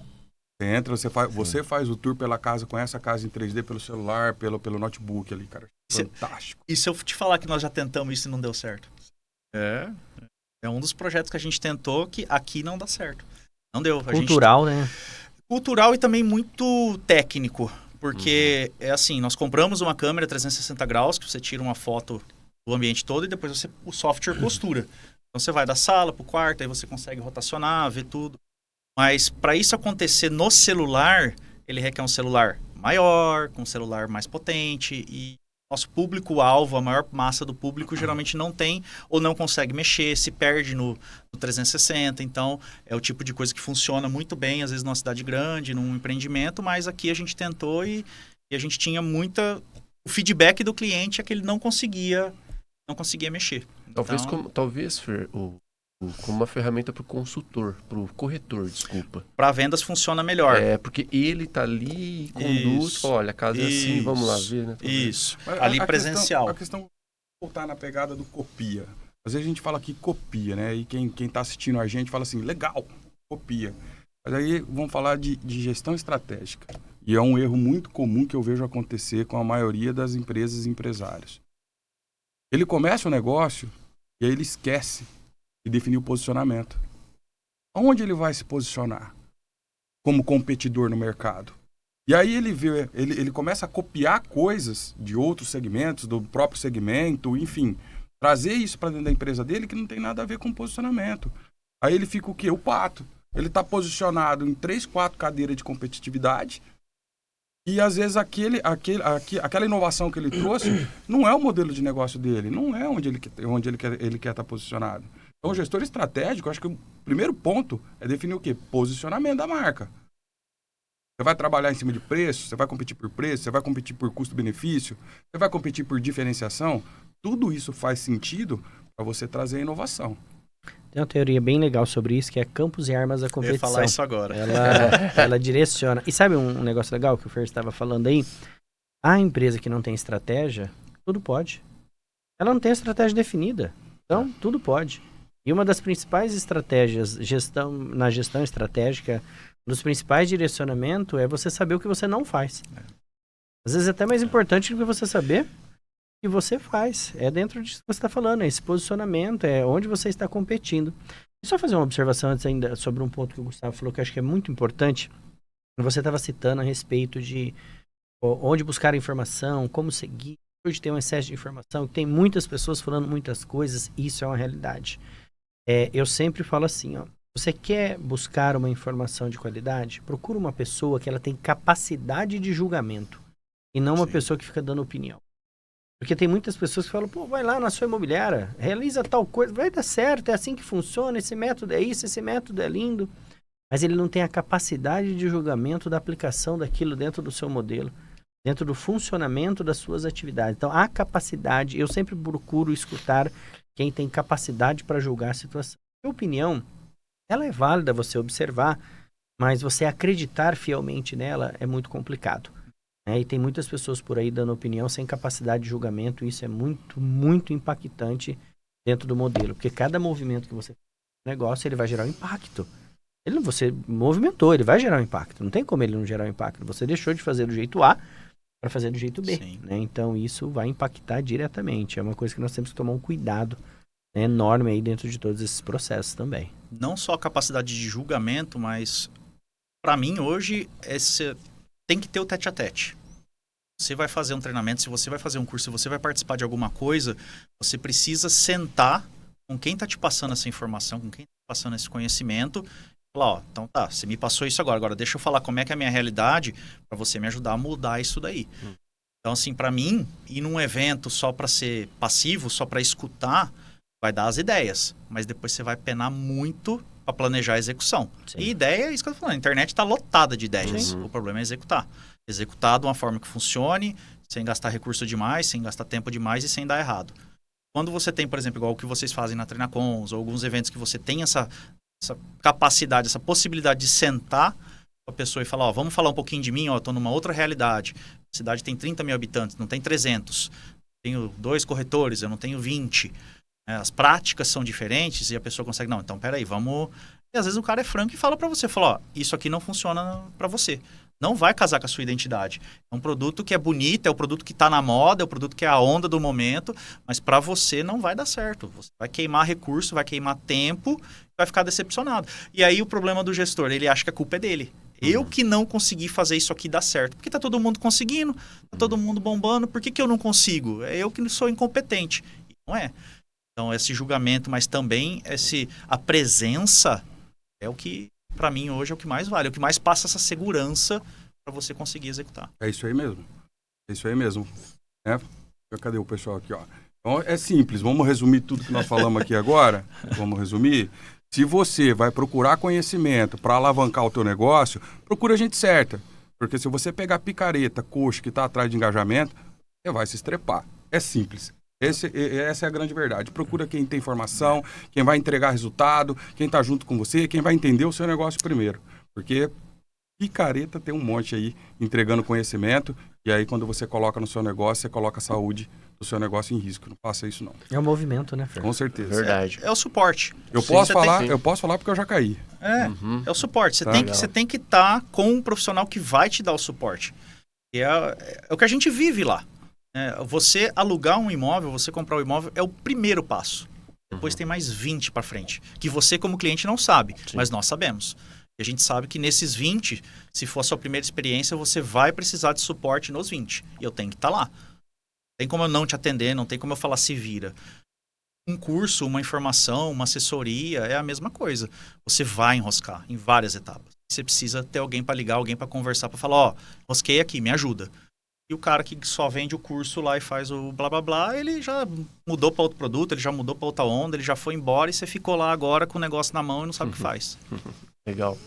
Você entra, você faz o tour pela casa, conhece a casa em 3D pelo celular, pelo notebook ali, cara. Fantástico. E se eu te falar que nós já tentamos isso e não deu certo? É um dos projetos que a gente tentou que aqui não dá certo. Não deu. Cultural, né? Cultural e também muito técnico. Porque é assim, nós compramos uma câmera 360 graus, que você tira uma foto do ambiente todo e depois o software costura. Então você vai da sala para o quarto, aí você consegue rotacionar, ver tudo. Mas para isso acontecer no celular, ele requer um celular maior, com um celular mais potente e nosso público-alvo, a maior massa do público, geralmente não tem ou não consegue mexer, se perde no 360. Então, é o tipo de coisa que funciona muito bem, às vezes numa cidade grande, num empreendimento, mas aqui a gente tentou e a gente tinha o feedback do cliente é que ele não conseguia mexer. Talvez, Fer, como uma ferramenta para o consultor, para o corretor, desculpa. Para vendas funciona melhor. Porque ele tá ali e conduz, olha, a casa é assim, vamos lá ver, né? Isso, ali presencial. A questão voltar na pegada do copia. Às vezes a gente fala que copia, né? E quem tá assistindo a gente fala assim, legal, copia. Mas aí vamos falar de gestão estratégica. E é um erro muito comum que eu vejo acontecer com a maioria das empresas e empresários. Ele começa o negócio e aí ele esquece e definir o posicionamento. Onde ele vai se posicionar como competidor no mercado? E aí ele começa a copiar coisas de outros segmentos, do próprio segmento, enfim, trazer isso para dentro da empresa dele que não tem nada a ver com posicionamento. Aí ele fica o quê? O pato. Ele está posicionado em 3, 4 cadeiras de competitividade e às vezes aquela inovação que ele trouxe não é o modelo de negócio dele, não é onde ele quer estar posicionado. Então, o gestor estratégico, acho que o primeiro ponto é definir o quê? Posicionamento da marca. Você vai trabalhar em cima de preço, você vai competir por preço, você vai competir por custo-benefício, você vai competir por diferenciação. Tudo isso faz sentido para você trazer inovação. Tem uma teoria bem legal sobre isso, que é campos e armas da competição. Eu ia falar isso agora. Ela direciona. E sabe um negócio legal que o Fer estava falando aí? A empresa que não tem estratégia, tudo pode. Ela não tem estratégia definida. Então, tudo pode. E uma das principais estratégias na gestão estratégica, um dos principais direcionamentos é você saber o que você não faz. Às vezes é até mais importante do que você saber que você faz. É dentro disso que você está falando, é esse posicionamento, é onde você está competindo. E só fazer uma observação antes ainda sobre um ponto que o Gustavo falou que eu acho que é muito importante. Você estava citando a respeito de onde buscar informação, como seguir. Hoje tem um excesso de informação, tem muitas pessoas falando muitas coisas, isso é uma realidade. Eu sempre falo assim, ó, você quer buscar uma informação de qualidade? Procura uma pessoa que ela tem capacidade de julgamento e não uma pessoa que fica dando opinião. Porque tem muitas pessoas que falam, pô, vai lá na sua imobiliária, realiza tal coisa, vai dar certo, é assim que funciona, esse método é isso, esse método é lindo. Mas ele não tem a capacidade de julgamento da aplicação daquilo dentro do seu modelo, dentro do funcionamento das suas atividades. Então, a capacidade, eu sempre procuro escutar quem tem capacidade para julgar a situação. A opinião, ela é válida você observar, mas você acreditar fielmente nela é muito complicado. E tem muitas pessoas por aí dando opinião sem capacidade de julgamento, e isso é muito, muito impactante dentro do modelo, porque cada movimento que você faz no negócio, ele vai gerar um impacto. Você movimentou, ele vai gerar um impacto. Não tem como ele não gerar um impacto. Você deixou de fazer do jeito A para fazer do jeito B. Né? Então, isso vai impactar diretamente. É uma coisa que nós temos que tomar um cuidado, né, enorme aí dentro de todos esses processos também. Não só a capacidade de julgamento, mas para mim hoje tem que ter o tete-a-tete. Você vai fazer um treinamento, se você vai fazer um curso, se você vai participar de alguma coisa, você precisa sentar com quem está te passando essa informação, com quem está passando esse conhecimento. Falar, então tá, você me passou isso agora deixa eu falar como é que é a minha realidade para você me ajudar a mudar isso daí. Então, assim, para mim, ir num evento só para ser passivo, só para escutar, vai dar as ideias, mas depois você vai penar muito para planejar a execução. Sim. E ideia é isso que eu tô falando, a internet está lotada de ideias. O problema é executar. Executar de uma forma que funcione, sem gastar recurso demais, sem gastar tempo demais e sem dar errado. Quando você tem, por exemplo, igual o que vocês fazem na Treinacons, ou alguns eventos que você tem essa capacidade, essa possibilidade de sentar com a pessoa e falar, vamos falar um pouquinho de mim, eu estou numa outra realidade. A cidade tem 30 mil habitantes, não tem 300. Tenho 2 corretores, eu não tenho 20. As práticas são diferentes e a pessoa consegue, não, então peraí, vamos... E às vezes o cara é franco e fala para você, isso aqui não funciona para você. Não vai casar com a sua identidade. É um produto que é bonito, é o produto que está na moda, é o produto que é a onda do momento, mas para você não vai dar certo. Você vai queimar recurso, vai queimar tempo, vai ficar decepcionado. E aí o problema do gestor, ele acha que a culpa é dele. Eu que não consegui fazer isso aqui dar certo. Porque tá todo mundo conseguindo, tá todo mundo bombando, por que eu não consigo? É eu que sou incompetente. Não é. Então, esse julgamento, mas também a presença é o que, para mim, hoje é o que mais vale. É o que mais passa essa segurança para você conseguir executar. É isso aí mesmo. É isso aí mesmo. Cadê o pessoal aqui, ó? Então, é simples. Vamos resumir tudo que nós falamos aqui agora. Vamos resumir. Se você vai procurar conhecimento para alavancar o teu negócio, procura a gente certa. Porque se você pegar picareta, coxa que está atrás de engajamento, você vai se estrepar. É simples. Essa é a grande verdade. Procura quem tem informação, quem vai entregar resultado, quem está junto com você, quem vai entender o seu negócio primeiro. Porque picareta tem um monte aí entregando conhecimento, e aí quando você coloca no seu negócio, você coloca a saúde do seu negócio em risco. Não faça isso, não. É um movimento, né, Fer? Com certeza. Verdade. É o suporte. Eu posso falar porque eu já caí. É o suporte. Você tem que estar com um profissional que vai te dar o suporte. E é o que a gente vive lá. Você alugar um imóvel, você comprar um imóvel, é o primeiro passo. Depois tem mais 20 para frente, que você como cliente não sabe, mas nós sabemos. E a gente sabe que nesses 20, se for a sua primeira experiência, você vai precisar de suporte nos 20. E eu tenho que estar lá. Não tem como eu não te atender, não tem como eu falar se vira. Um curso, uma informação, uma assessoria, é a mesma coisa. Você vai enroscar em várias etapas. Você precisa ter alguém para ligar, alguém para conversar, para falar, enrosquei aqui, me ajuda. E o cara que só vende o curso lá e faz o blá blá blá, ele já mudou para outro produto, ele já mudou para outra onda, ele já foi embora e você ficou lá agora com o negócio na mão e não sabe o que faz. Legal.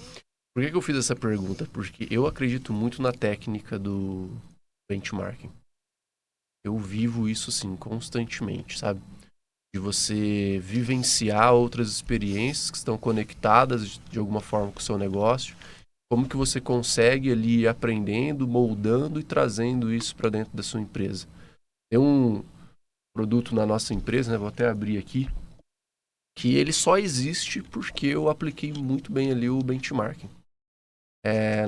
Por que eu fiz essa pergunta? Porque eu acredito muito na técnica do benchmarking. Eu vivo isso, assim, constantemente, sabe? De você vivenciar outras experiências que estão conectadas de alguma forma com o seu negócio. Como que você consegue ali ir aprendendo, moldando e trazendo isso para dentro da sua empresa. Tem um produto na nossa empresa, né? Vou até abrir aqui, que ele só existe porque eu apliquei muito bem ali o benchmarking.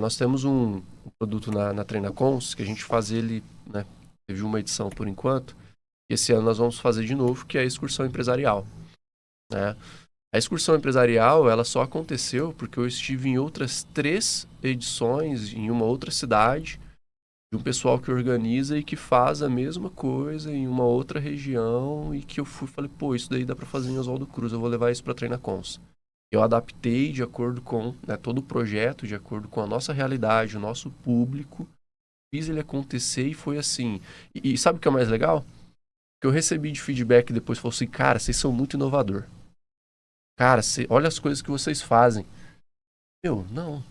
Nós temos um produto na Treinacons que a gente faz ele, né? Teve uma edição por enquanto, E esse ano nós vamos fazer de novo, que é a excursão empresarial, né? A excursão empresarial, ela só aconteceu porque eu estive em outras 3 edições em uma outra cidade, de um pessoal que organiza e que faz a mesma coisa em uma outra região, e que eu falei, pô, isso daí dá para fazer em Oswaldo Cruz, eu vou levar isso para Treinacons. Eu adaptei de acordo com, né, todo o projeto, de acordo com a nossa realidade, o nosso público, fiz ele acontecer e foi assim. E sabe o que é o mais legal? Que eu recebi de feedback depois, falou assim, cara, vocês são muito inovador. Cara, olha as coisas que vocês fazem. Não.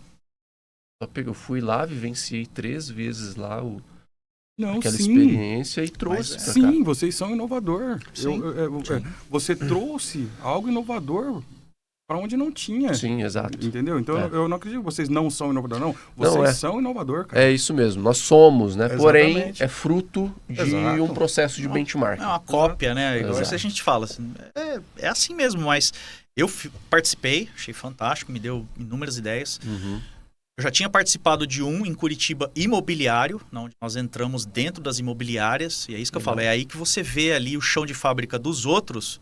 Eu fui lá, vivenciei 3 vezes lá aquela experiência e trouxe pra cá. Sim, vocês são inovador. Sim. Você trouxe algo inovador para onde não tinha. Sim, exato. Entendeu? Então eu não acredito que vocês não são inovador, não. Vocês são inovador, cara. É isso mesmo, nós somos, né? Exatamente. Porém, é fruto de Exato. um processo de benchmark. É uma cópia, né? Igual Exato. a gente fala. Assim, é assim mesmo, mas eu participei, achei fantástico, me deu inúmeras ideias. Uhum. Eu já tinha participado de um em Curitiba imobiliário, onde nós entramos dentro das imobiliárias, e é isso que eu falo, é aí que você vê ali o chão de fábrica dos outros,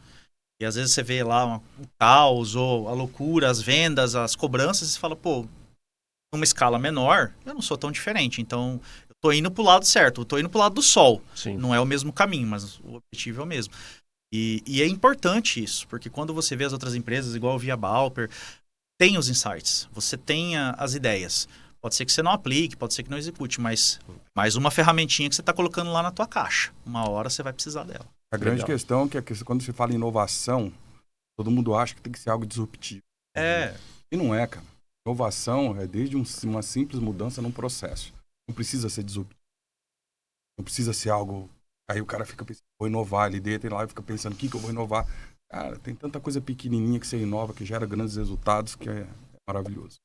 e às vezes você vê lá o caos, ou a loucura, as vendas, as cobranças, e você fala, pô, numa escala menor, eu não sou tão diferente, então eu tô indo pro lado certo, eu tô indo pro lado do sol. Sim. Não é o mesmo caminho, mas o objetivo é o mesmo. E é importante isso, porque quando você vê as outras empresas, igual Via Balper, tem os insights, você tem as ideias. Pode ser que você não aplique, pode ser que não execute, mas mais uma ferramentinha que você está colocando lá na tua caixa. Uma hora você vai precisar dela. A grande questão é que quando se fala em inovação, todo mundo acha que tem que ser algo disruptivo. E não é, cara. Inovação é desde uma simples mudança num processo. Não precisa ser disruptivo. Não precisa ser algo... Aí o cara fica pensando, vou inovar ali dentro, e lá e fica pensando, o que eu vou inovar? Cara, tem tanta coisa pequenininha que você inova, que gera grandes resultados, que é maravilhoso.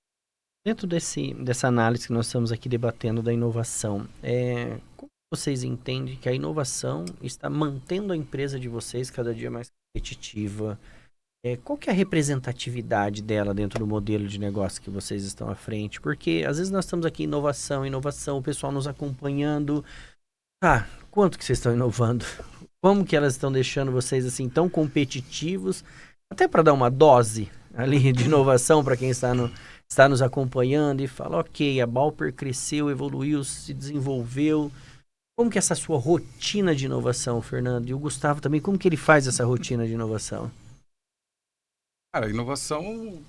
Dentro dessa análise que nós estamos aqui debatendo da inovação, como vocês entendem que a inovação está mantendo a empresa de vocês cada dia mais competitiva? Qual que é a representatividade dela dentro do modelo de negócio que vocês estão à frente? Porque às vezes nós estamos aqui inovação, o pessoal nos acompanhando. Quanto que vocês estão inovando? Como que elas estão deixando vocês assim tão competitivos? Até para dar uma dose ali de inovação para quem está nos acompanhando e fala, ok, a Balper cresceu, evoluiu, se desenvolveu. Como que é essa sua rotina de inovação, Fernando? E o Gustavo também, como que ele faz essa rotina de inovação? Cara, inovação...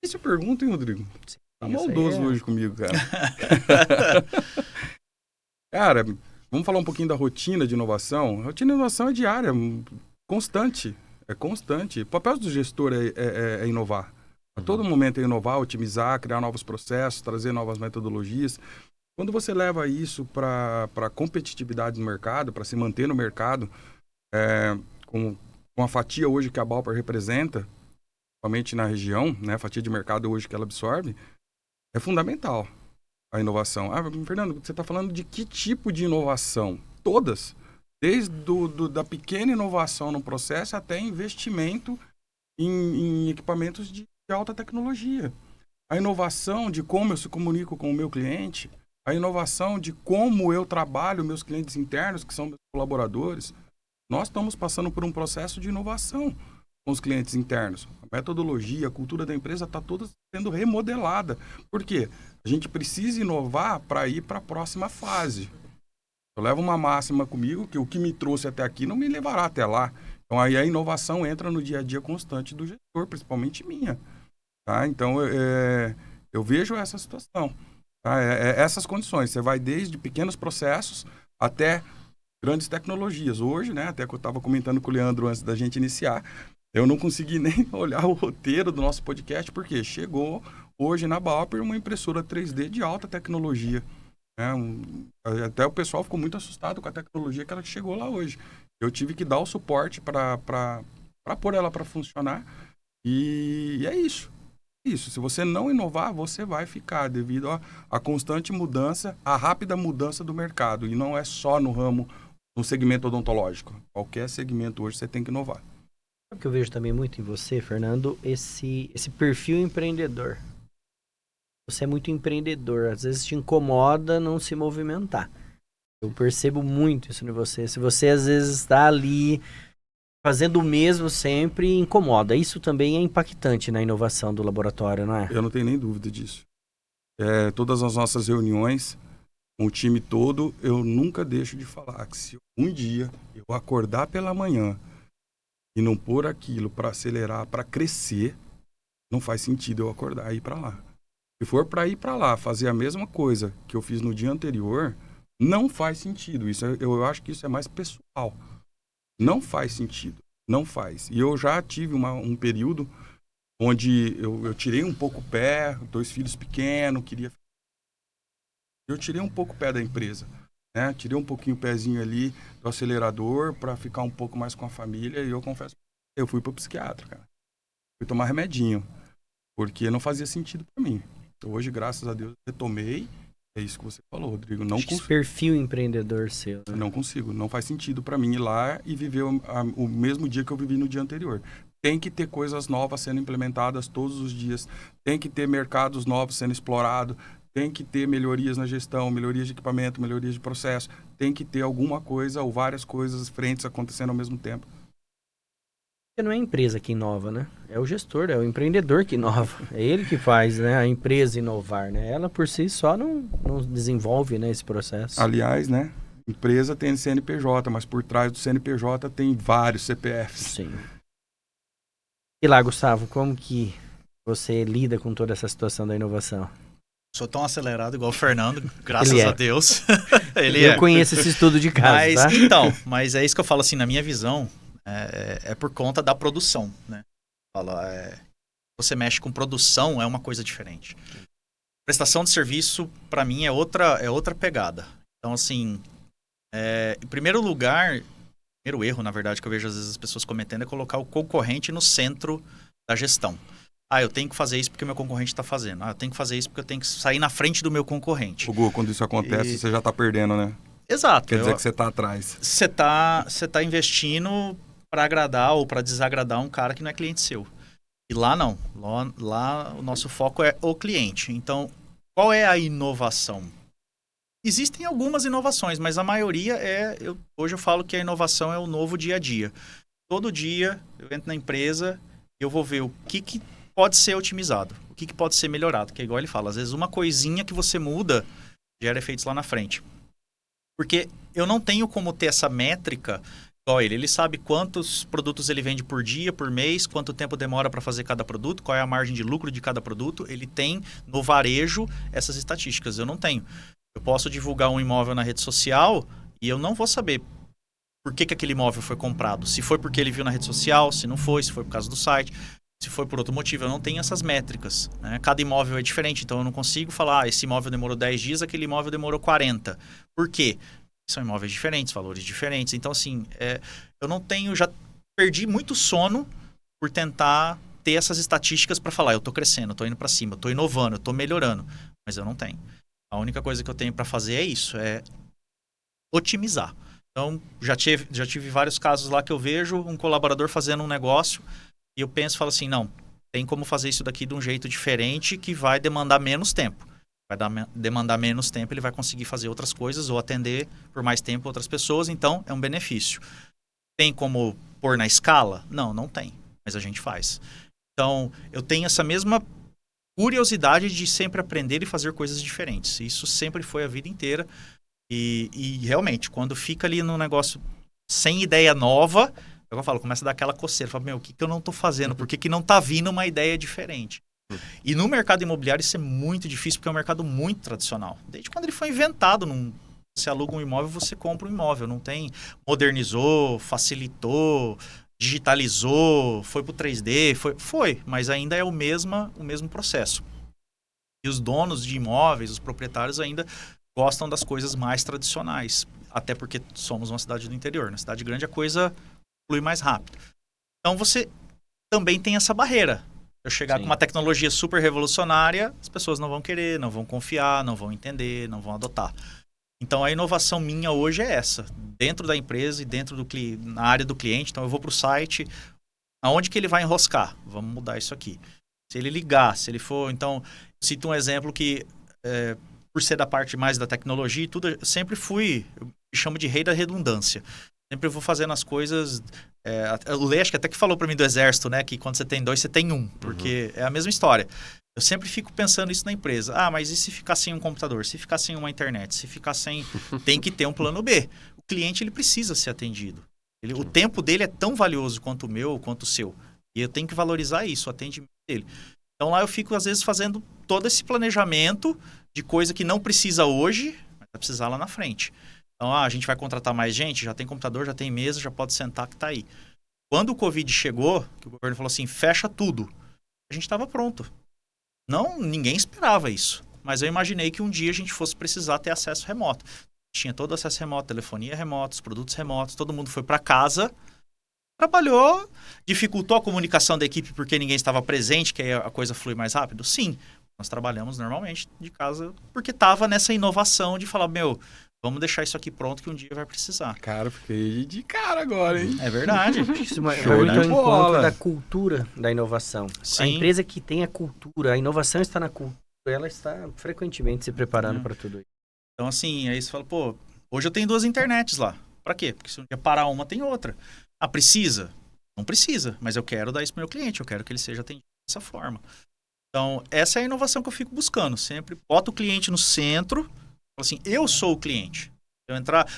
Essa pergunta, hein, Rodrigo? Sim, tá maldoso hoje comigo, cara. Cara, vamos falar um pouquinho da rotina de inovação. A rotina de inovação é diária, constante. É constante. O papel do gestor é inovar. A todo momento é inovar, otimizar, criar novos processos, trazer novas metodologias. Quando você leva isso para a competitividade no mercado, para se manter no mercado, com a fatia hoje que a Balper representa, principalmente na região, né, a fatia de mercado hoje que ela absorve, é fundamental a inovação. Fernando, você está falando de que tipo de inovação? Todas. Desde da pequena inovação no processo até investimento em equipamentos de alta tecnologia. A inovação de como eu se comunico com o meu cliente, a inovação de como eu trabalho meus clientes internos, que são meus colaboradores. Nós estamos passando por um processo de inovação com os clientes internos. A metodologia, a cultura da empresa está toda sendo remodelada. Por quê? A gente precisa inovar para ir para a próxima fase. Eu levo uma máxima comigo que o que me trouxe até aqui não me levará até lá. Então aí a inovação entra no dia a dia constante do gestor, principalmente minha. Tá? Então eu vejo essa situação. Tá? Essas condições. Você vai desde pequenos processos até grandes tecnologias. Hoje, né, até que eu estava comentando com o Leandro antes da gente iniciar, eu não consegui nem olhar o roteiro do nosso podcast, porque chegou hoje na Balper uma impressora 3D de alta tecnologia. Até o pessoal ficou muito assustado com a tecnologia que ela chegou lá hoje. Eu tive que dar o suporte para pôr ela para funcionar. E é isso. Se você não inovar, você vai ficar devido à constante mudança, à rápida mudança do mercado. E não é só no segmento odontológico. Qualquer segmento hoje você tem que inovar. O que eu vejo também muito em você, Fernando, esse perfil empreendedor. Você é muito empreendedor, às vezes te incomoda não se movimentar. Eu percebo muito isso em você. Se você às vezes está ali fazendo o mesmo sempre, incomoda. Isso também é impactante na inovação do laboratório, não é? Eu não tenho nem dúvida disso. Todas as nossas reuniões, com o time todo, eu nunca deixo de falar que se um dia eu acordar pela manhã e não pôr aquilo para acelerar, para crescer, não faz sentido eu acordar e ir para lá. Se for para ir para lá, fazer a mesma coisa que eu fiz no dia anterior, não faz sentido. Eu acho que isso é mais pessoal. Não faz sentido. Não faz. E eu já tive um período onde eu tirei um pouco o pé, 2 filhos pequenos, eu tirei um pouco o pé da empresa, né? Tirei um pouquinho o pezinho ali do acelerador para ficar um pouco mais com a família e eu confesso, eu fui pro psiquiatra, cara. Fui tomar remedinho, porque não fazia sentido para mim. Hoje, graças a Deus, retomei. É isso que você falou, Rodrigo. Não Esse perfil empreendedor seu. Né? Não consigo. Não faz sentido para mim ir lá e viver o mesmo dia que eu vivi no dia anterior. Tem que ter coisas novas sendo implementadas todos os dias. Tem que ter mercados novos sendo explorados. Tem que ter melhorias na gestão, melhorias de equipamento, melhorias de processo. Tem que ter alguma coisa ou várias coisas frentes acontecendo ao mesmo tempo. Porque não é a empresa que inova, né? É o gestor, é o empreendedor que inova. É ele que faz, né, a empresa inovar, né? Ela por si só não desenvolve, né, esse processo. Aliás, né? Empresa tem CNPJ, mas por trás do CNPJ tem vários CPFs. Sim. E lá, Gustavo, como que você lida com toda essa situação da inovação? Sou tão acelerado igual o Fernando, graças a Deus. Eu conheço esse estudo de caso, tá? Então, mas é isso que eu falo assim, na minha visão, é por conta da produção, né? Você mexe com produção, é uma coisa diferente. Prestação de serviço, para mim, é outra pegada. Então, assim, em primeiro lugar, primeiro erro, na verdade, que eu vejo às vezes as pessoas cometendo é colocar o concorrente no centro da gestão. Eu tenho que fazer isso porque o meu concorrente está fazendo. Eu tenho que fazer isso porque eu tenho que sair na frente do meu concorrente. Hugo, quando isso acontece, você já está perdendo, né? Exato. Quer dizer que você está atrás. Você tá investindo para agradar ou para desagradar um cara que não é cliente seu. E lá não. Lá o nosso foco é o cliente. Então, qual é a inovação? Existem algumas inovações, mas a maioria hoje eu falo que a inovação é o novo dia a dia. Todo dia eu entro na empresa e eu vou ver o que pode ser otimizado, o que pode ser melhorado. Que é igual ele fala, às vezes uma coisinha que você muda gera efeitos lá na frente. Porque eu não tenho como ter essa métrica igual ele. Ele sabe quantos produtos ele vende por dia, por mês, quanto tempo demora para fazer cada produto, qual é a margem de lucro de cada produto. Ele tem no varejo essas estatísticas. Eu não tenho. Eu posso divulgar um imóvel na rede social e eu não vou saber por que aquele imóvel foi comprado. Se foi porque ele viu na rede social, se não foi, se foi por causa do site, se foi por outro motivo. Eu não tenho essas métricas, né? Cada imóvel é diferente, então eu não consigo falar, esse imóvel demorou 10 dias, aquele imóvel demorou 40. Por quê? São imóveis diferentes, valores diferentes. Então, assim, eu não tenho... Já perdi muito sono por tentar ter essas estatísticas para falar, eu estou crescendo, eu estou indo para cima, eu estou inovando, eu estou melhorando. Mas eu não tenho. A única coisa que eu tenho para fazer é isso, é otimizar. Então, já tive vários casos lá que eu vejo um colaborador fazendo um negócio e eu penso e falo assim, não, tem como fazer isso daqui de um jeito diferente que vai demandar menos tempo. Vai demandar menos tempo, ele vai conseguir fazer outras coisas ou atender por mais tempo outras pessoas, então é um benefício. Tem como pôr na escala? Não tem, mas a gente faz. Então, eu tenho essa mesma curiosidade de sempre aprender e fazer coisas diferentes. Isso sempre foi a vida inteira. E realmente, quando fica ali no negócio sem ideia nova, eu falo, começa a dar aquela coceira. Eu falo, o que eu não estou fazendo? Por que não está vindo uma ideia diferente? E no mercado imobiliário isso é muito difícil, porque é um mercado muito tradicional. Desde quando ele foi inventado, você aluga um imóvel, você compra um imóvel. Não tem, modernizou, facilitou, digitalizou, foi para o 3D, foi, mas ainda é o mesmo processo. E os donos de imóveis, os proprietários ainda gostam das coisas mais tradicionais, até porque somos uma cidade do interior. Na cidade grande a coisa flui mais rápido. Então você também tem essa barreira. Eu chegar com uma tecnologia super revolucionária, as pessoas não vão querer, não vão confiar, não vão entender, não vão adotar. Então a inovação minha hoje é essa, dentro da empresa e na área do cliente. Então eu vou para o site, aonde que ele vai enroscar? Vamos mudar isso aqui. Se ele ligar, se ele for... Então, cito um exemplo que, por ser da parte mais da tecnologia e tudo, eu sempre fui, eu me chamo de rei da redundância. Sempre vou fazendo as coisas... o Lê, acho que até que falou para mim do exército, né? Que quando você tem 2, você tem 1. Porque é a mesma história. Eu sempre fico pensando isso na empresa. Mas e se ficar sem um computador? Se ficar sem uma internet? Se ficar sem... Tem que ter um plano B. O cliente, ele precisa ser atendido. O tempo dele é tão valioso quanto o meu, quanto o seu. E eu tenho que valorizar isso, o atendimento dele. Então lá eu fico, às vezes, fazendo todo esse planejamento de coisa que não precisa hoje, mas vai precisar lá na frente. Então, a gente vai contratar mais gente, já tem computador, já tem mesa, já pode sentar que tá aí. Quando o Covid chegou, que o governo falou assim, fecha tudo, a gente estava pronto. Não, ninguém esperava isso. Mas eu imaginei que um dia a gente fosse precisar ter acesso remoto. Tinha todo acesso remoto, telefonia remota, os produtos remotos, todo mundo foi para casa, trabalhou, dificultou a comunicação da equipe porque ninguém estava presente, que aí a coisa flui mais rápido? Sim, nós trabalhamos normalmente de casa porque estava nessa inovação de falar, vamos deixar isso aqui pronto que um dia vai precisar. Cara, fiquei de cara agora, hein? É verdade. Isso vai muito ao encontro da cultura da inovação. Sim. A empresa que tem a cultura, a inovação está na cultura, ela está frequentemente se preparando para tudo isso. Então, assim, aí você fala, hoje eu tenho 2 internets lá. Pra quê? Porque se um dia parar uma, tem outra. Precisa? Não precisa, mas eu quero dar isso pro meu cliente, eu quero que ele seja atendido dessa forma. Então, essa é a inovação que eu fico buscando. Sempre boto o cliente no centro, falo assim, eu sou o cliente.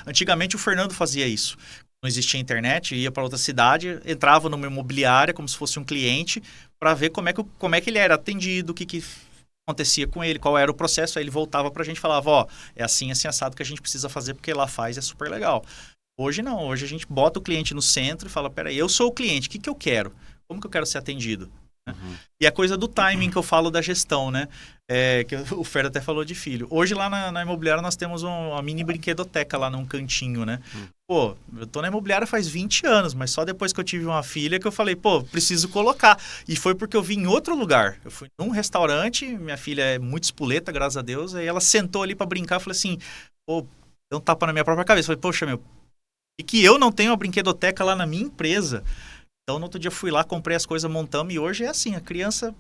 Antigamente o Fernando fazia isso. Não existia internet, ia para outra cidade, entrava numa imobiliária como se fosse um cliente para ver como é que ele era atendido, o que acontecia com ele, qual era o processo. Aí ele voltava para a gente e falava, é assim assado que a gente precisa fazer porque lá faz, é super legal. Hoje não, hoje a gente bota o cliente no centro e fala, peraí, eu sou o cliente, o que eu quero? Como que eu quero ser atendido? E a coisa do timing que eu falo da gestão, né? Que o Fer até falou de filho. Hoje lá na imobiliária nós temos uma mini brinquedoteca lá num cantinho, né? Eu tô na imobiliária faz 20 anos, mas só depois que eu tive uma filha que eu falei, preciso colocar. E foi porque eu vim em outro lugar. Eu fui num restaurante, minha filha é muito espoleta, graças a Deus, aí ela sentou ali pra brincar, eu falei assim, deu um tapa na minha própria cabeça. Eu falei, poxa, e que eu não tenho uma brinquedoteca lá na minha empresa. Então, no outro dia, fui lá, comprei as coisas, montamos, e hoje é assim,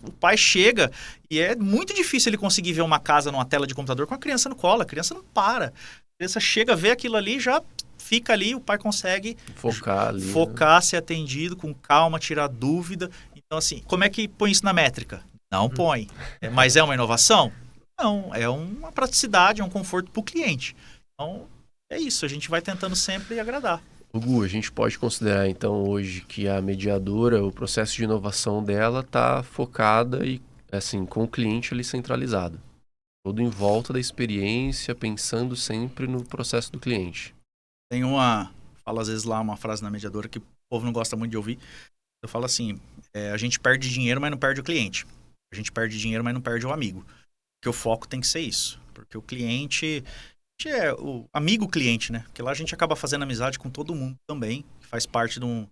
o pai chega, e é muito difícil ele conseguir ver uma casa numa tela de computador com a criança no colo, a criança não para. A criança chega, vê aquilo ali, já fica ali, o pai consegue focar, ser atendido com calma, tirar dúvida. Então, assim, como é que põe isso na métrica? Não põe. Mas é uma inovação? Não, é uma praticidade, é um conforto para o cliente. Então, é isso, a gente vai tentando sempre agradar. Gu, a gente pode considerar então hoje que a mediadora, o processo de inovação dela está focada e assim com o cliente ali centralizado, todo em volta da experiência, pensando sempre no processo do cliente. Tem falo às vezes lá uma frase na mediadora que o povo não gosta muito de ouvir. Eu falo assim, a gente perde dinheiro, mas não perde o cliente. A gente perde dinheiro, mas não perde o amigo. Porque o foco tem que ser isso. Porque o cliente é o amigo cliente, né? Porque lá a gente acaba fazendo amizade com todo mundo também, que faz parte de um...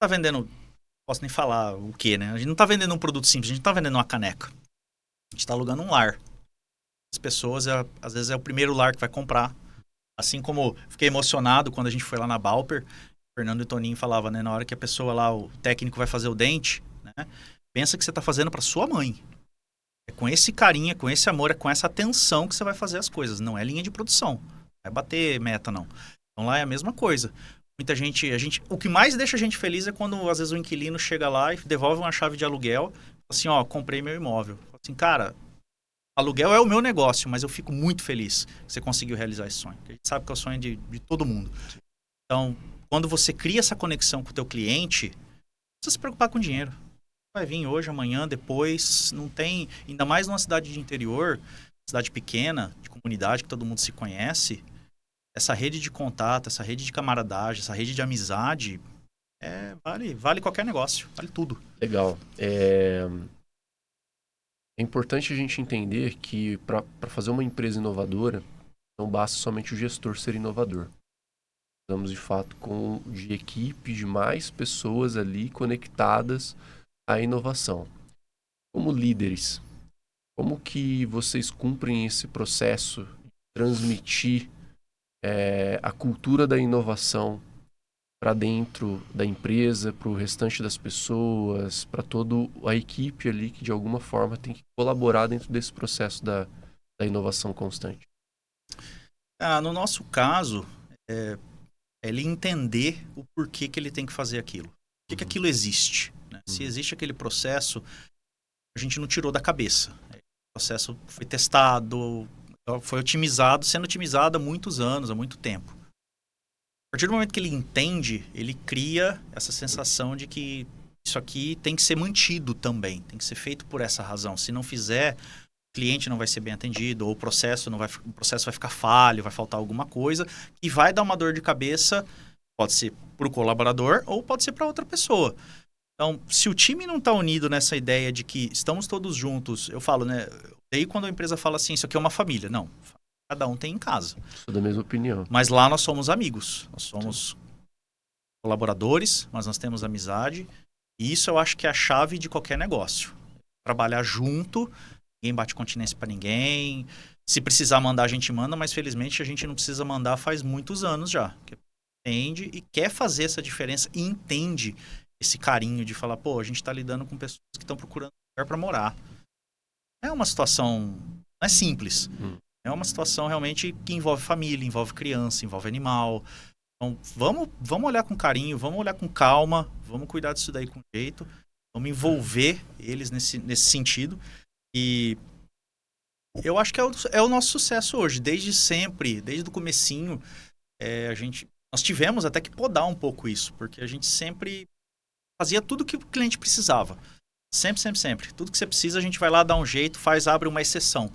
Tá vendendo... Não posso nem falar o quê, né? A gente não tá vendendo um produto simples, a gente não tá vendendo uma caneca. A gente tá alugando um lar. As pessoas, às vezes, é o primeiro lar que vai comprar. Assim como fiquei emocionado quando a gente foi lá na Balper, o Fernando e o Toninho falavam, né? Na hora que a pessoa lá, o técnico vai fazer o dente, né? Pensa que você tá fazendo para sua mãe. É com esse carinho, é com esse amor, é com essa atenção que você vai fazer as coisas. Não é linha de produção. Não vai bater meta, não. Então lá é a mesma coisa. Muita gente... O que mais deixa a gente feliz é quando, às vezes, o inquilino chega lá e devolve uma chave de aluguel. Assim, comprei meu imóvel. Assim, cara, aluguel é o meu negócio, mas eu fico muito feliz que você conseguiu realizar esse sonho. A gente sabe que é o sonho de todo mundo. Então, quando você cria essa conexão com o teu cliente, não precisa se preocupar com dinheiro. Vai vir hoje, amanhã, depois, não tem... Ainda mais numa cidade de interior, cidade pequena, de comunidade, que todo mundo se conhece, essa rede de contato, essa rede de camaradagem, essa rede de amizade, vale qualquer negócio, vale tudo. Legal. É importante a gente entender que para fazer uma empresa inovadora, não basta somente o gestor ser inovador. Precisamos, de fato, de equipe, de mais pessoas ali conectadas a inovação. Como líderes, como que vocês cumprem esse processo de transmitir a cultura da inovação para dentro da empresa, para o restante das pessoas, para toda a equipe ali que de alguma forma tem que colaborar dentro desse processo da da inovação constante? No nosso caso, é ele entender o porquê que ele tem que fazer aquilo. Por que aquilo existe, né? Se existe aquele processo, a gente não tirou da cabeça. O processo foi testado, foi otimizado, sendo otimizado há muitos anos, há muito tempo. A partir do momento que ele entende, ele cria essa sensação de que isso aqui tem que ser mantido também, tem que ser feito por essa razão. Se não fizer, o cliente não vai ser bem atendido, ou o processo vai ficar falho, vai faltar alguma coisa, e vai dar uma dor de cabeça, pode ser para o colaborador ou pode ser para outra pessoa. Então, se o time não está unido nessa ideia de que estamos todos juntos, eu falo, né? Daí quando a empresa fala assim, isso aqui é uma família. Não, cada um tem em casa. Sou da mesma opinião. Mas lá nós somos amigos, nós somos colaboradores, mas nós temos amizade. E isso eu acho que é a chave de qualquer negócio. Trabalhar junto, ninguém bate continência para ninguém. Se precisar mandar, a gente manda, mas felizmente a gente não precisa mandar faz muitos anos já. Entende e quer fazer essa diferença e entende esse carinho de falar, pô, a gente está lidando com pessoas que estão procurando um lugar para morar. É uma situação, não é simples. É uma situação realmente que envolve família, envolve criança, envolve animal. Então, vamos olhar com carinho, vamos olhar com calma, vamos cuidar disso daí com jeito, vamos envolver eles nesse sentido. E eu acho que é o nosso sucesso hoje, desde sempre, desde o comecinho, nós tivemos até que podar um pouco isso, porque a gente sempre fazia tudo que o cliente precisava. Sempre. Tudo que você precisa, a gente vai lá, dá um jeito, abre uma exceção.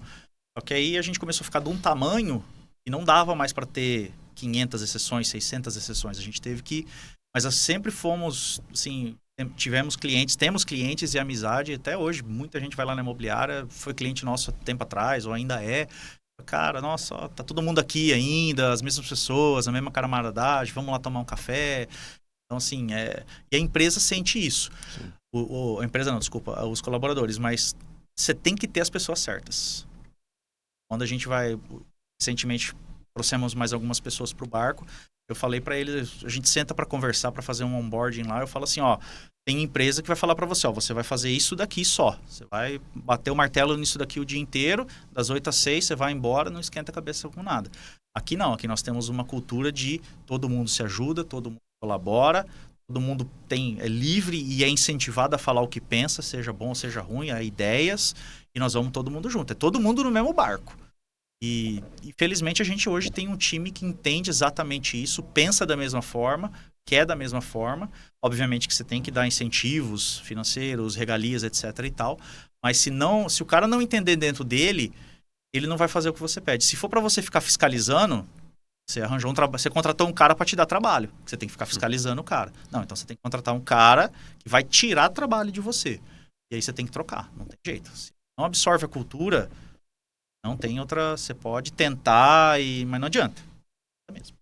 Só que aí a gente começou a ficar de um tamanho e não dava mais para ter 500 exceções, 600 exceções. A gente teve que... Mas sempre fomos, assim, temos clientes e amizade. Até hoje, muita gente vai lá na imobiliária, foi cliente nosso há tempo atrás, ou ainda é. Cara, nossa, ó, tá todo mundo aqui ainda, as mesmas pessoas, a mesma camaradagem, vamos lá tomar um café. Então, assim, e a empresa sente isso. A empresa não, desculpa, os colaboradores, mas você tem que ter as pessoas certas. Quando a gente recentemente trouxemos mais algumas pessoas para o barco, eu falei para eles, a gente senta para conversar, para fazer um onboarding lá, eu falo assim, ó, tem empresa que vai falar para você, ó, você vai fazer isso daqui só, você vai bater o martelo nisso daqui o dia inteiro, das 8 às 6, você vai embora, não esquenta a cabeça com nada. Aqui não, aqui nós temos uma cultura de todo mundo se ajuda, todo mundo colabora, todo mundo é livre e é incentivado a falar o que pensa, seja bom ou seja ruim, há ideias, e nós vamos todo mundo junto. É todo mundo no mesmo barco. E felizmente a gente hoje tem um time que entende exatamente isso, pensa da mesma forma, quer da mesma forma. Obviamente que você tem que dar incentivos financeiros, regalias, etc. e tal. Mas se o cara não entender dentro dele, ele não vai fazer o que você pede. Se for para você ficar fiscalizando, você contratou um cara para te dar trabalho. Você tem que ficar fiscalizando o cara. Não, então você tem que contratar um cara que vai tirar trabalho de você. E aí você tem que trocar. Não tem jeito. Se não absorve a cultura, não tem outra... Você pode tentar, mas não adianta. É mesmo.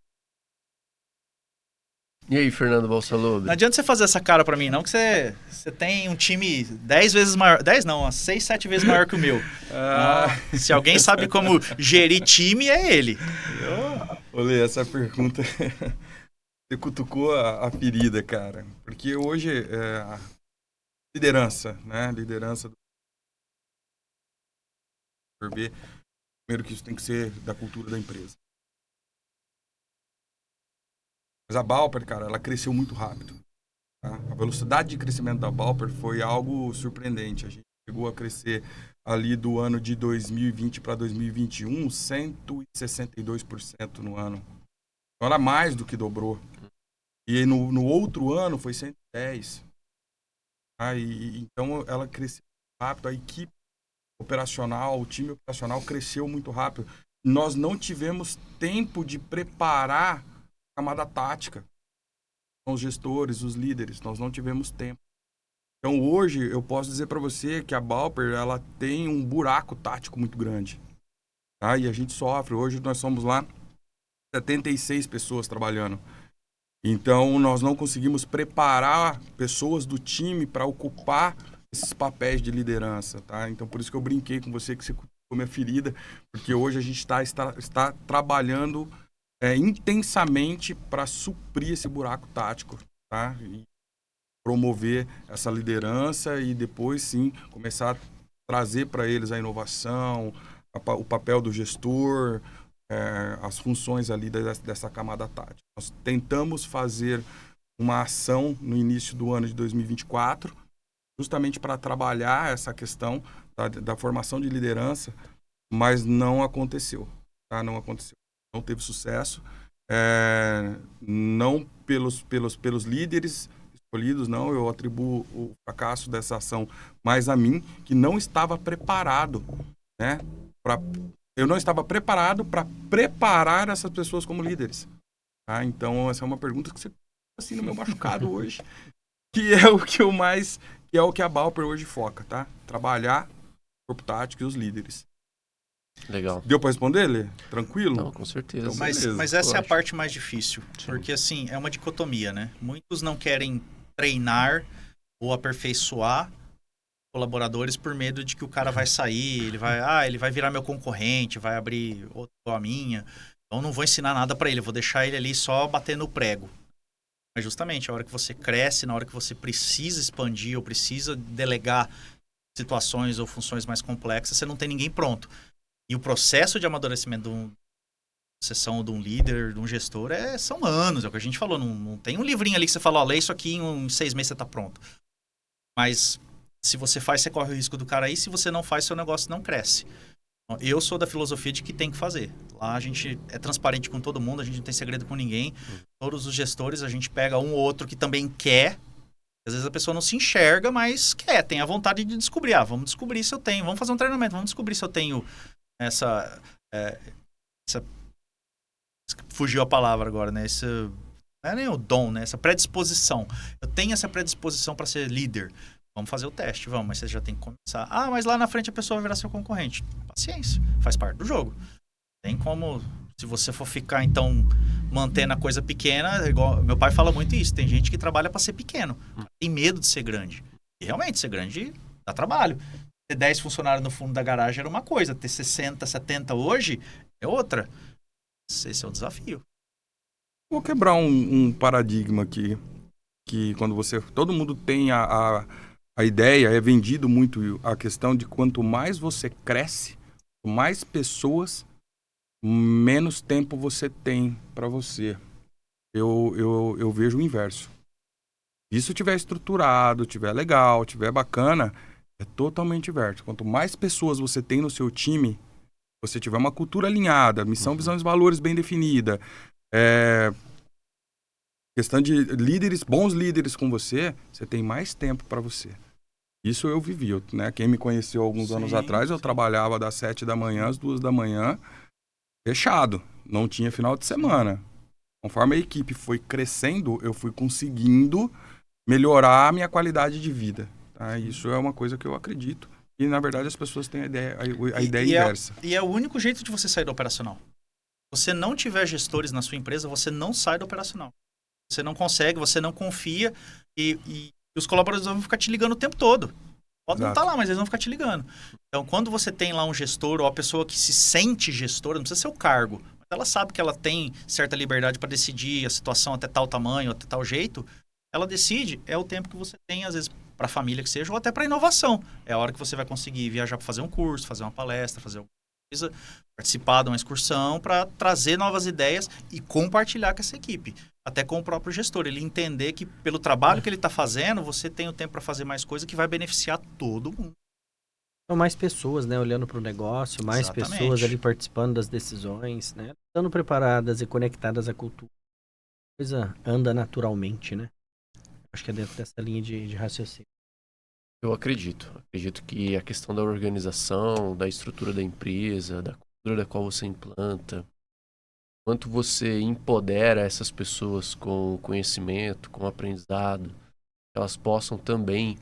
E aí, Fernando Balsalobre? Não adianta você fazer essa cara pra mim, não, que você tem um time 10 vezes maior... 10 não, 6, 7 vezes maior que o meu. Então, se alguém sabe como gerir time, é ele. Olê, essa pergunta... Você cutucou a ferida, cara. Porque hoje, a liderança, né? Liderança do B. Primeiro que isso tem que ser da cultura da empresa. Mas a Balper, cara, ela cresceu muito rápido. Tá? A velocidade de crescimento da Balper foi algo surpreendente. A gente chegou a crescer ali do ano de 2020 para 2021, 162% no ano. Então, era mais do que dobrou. E no outro ano foi 110%. Tá? Então, ela cresceu rápido. A equipe operacional, o time operacional cresceu muito rápido. Nós não tivemos tempo de preparar a camada tática. Os gestores, os líderes, nós não tivemos tempo. Então hoje eu posso dizer para você que a Balper, ela tem um buraco tático muito grande. Tá? E a gente sofre. Hoje nós somos lá 76 pessoas trabalhando. Então nós não conseguimos preparar pessoas do time para ocupar esses papéis de liderança, tá? Então, por isso que eu brinquei com você, que você cutucou minha ferida, porque hoje a gente está trabalhando intensamente para suprir esse buraco tático, tá? E promover essa liderança e depois, sim, começar a trazer para eles a inovação, o papel do gestor, as funções ali dessa camada tática. Nós tentamos fazer uma ação no início do ano de 2024, justamente para trabalhar essa questão da formação de liderança, mas não aconteceu. Tá? Não aconteceu. Não teve sucesso. Não pelos líderes escolhidos, não. Eu atribuo o fracasso dessa ação mais a mim, que não estava preparado, né? Eu não estava preparado para preparar essas pessoas como líderes. Tá? Então, essa é uma pergunta que você assim no meu machucado hoje, que é o que a Balper hoje foca, tá? Trabalhar o corpo tático e os líderes. Legal. Deu para responder, Lê? Tranquilo? Não, com certeza. Então, mas essa é a parte mais difícil, porque assim, é uma dicotomia, né? Muitos não querem treinar ou aperfeiçoar colaboradores por medo de que o cara vai sair, ele vai virar meu concorrente, vai abrir outro igual a minha. Então não vou ensinar nada para ele, vou deixar ele ali só batendo o prego. Mas justamente, a hora que você cresce, na hora que você precisa expandir ou precisa delegar situações ou funções mais complexas, você não tem ninguém pronto. E o processo de amadurecimento de uma sessão, de um líder, de um gestor, são anos, é o que a gente falou. Não tem um livrinho ali que você fala, lê isso aqui em 6 meses você está pronto. Mas se você faz, você corre o risco do cara aí. Se você não faz, seu negócio não cresce. Eu sou da filosofia de que tem que fazer. Lá a gente é transparente com todo mundo, a gente não tem segredo com ninguém. Todos os gestores, a gente pega um ou outro que também quer. Às vezes a pessoa não se enxerga, mas quer, tem a vontade de descobrir. Vamos descobrir se eu tenho, vamos fazer um treinamento, vamos descobrir se eu tenho essa fugiu a palavra agora, né? Não é nem o dom, né? Essa predisposição. Eu tenho essa predisposição para ser líder. Vamos fazer o teste, vamos, mas você já tem que começar. Mas lá na frente a pessoa vai virar seu concorrente. Paciência, faz parte do jogo. Tem como, se você for ficar, então, mantendo a coisa pequena, igual meu pai fala muito isso, tem gente que trabalha para ser pequeno, tem medo de ser grande. E realmente, ser grande dá trabalho. Ter 10 funcionários no fundo da garagem era uma coisa, ter 60, 70 hoje é outra. Esse é o desafio. Vou quebrar um paradigma aqui, que quando todo mundo tem a ideia, é vendido muito a questão de quanto mais você cresce, mais pessoas, menos tempo você tem para você. Eu vejo o inverso. Se isso estiver estruturado, estiver legal, estiver bacana, é totalmente inverso. Quanto mais pessoas você tem no seu time, você tiver uma cultura alinhada, missão, visão e valores bem definida, questão de líderes, bons líderes com você, você tem mais tempo para você. Isso eu vivi, né? Quem me conheceu alguns anos atrás, eu trabalhava das 7 da manhã às 2 da manhã, fechado, não tinha final de semana. Conforme a equipe foi crescendo, eu fui conseguindo melhorar a minha qualidade de vida. Tá? Isso é uma coisa que eu acredito. E, na verdade, as pessoas têm a ideia inversa. E é o único jeito de você sair do operacional. Se você não tiver gestores na sua empresa, você não sai do operacional. Você não consegue, você não confia e os colaboradores vão ficar te ligando o tempo todo. Pode não estar lá, mas eles vão ficar te ligando. Então, quando você tem lá um gestor ou a pessoa que se sente gestora, não precisa ser o cargo, mas ela sabe que ela tem certa liberdade para decidir a situação até tal tamanho, até tal jeito, ela decide, é o tempo que você tem, às vezes, para a família que seja, ou até para inovação. É a hora que você vai conseguir viajar para fazer um curso, fazer uma palestra, fazer alguma coisa, participar de uma excursão para trazer novas ideias e compartilhar com essa equipe. Até com o próprio gestor, ele entender que pelo trabalho que ele está fazendo, você tem o tempo para fazer mais coisa que vai beneficiar todo mundo. São mais pessoas, né, olhando para o negócio, mais pessoas ali participando das decisões, né, estando preparadas e conectadas à cultura. A coisa anda naturalmente, né? Acho que é dentro dessa linha de raciocínio. Eu acredito que a questão da organização, da estrutura da empresa, da cultura da qual você implanta, quanto você empodera essas pessoas com conhecimento, com aprendizado, elas possam também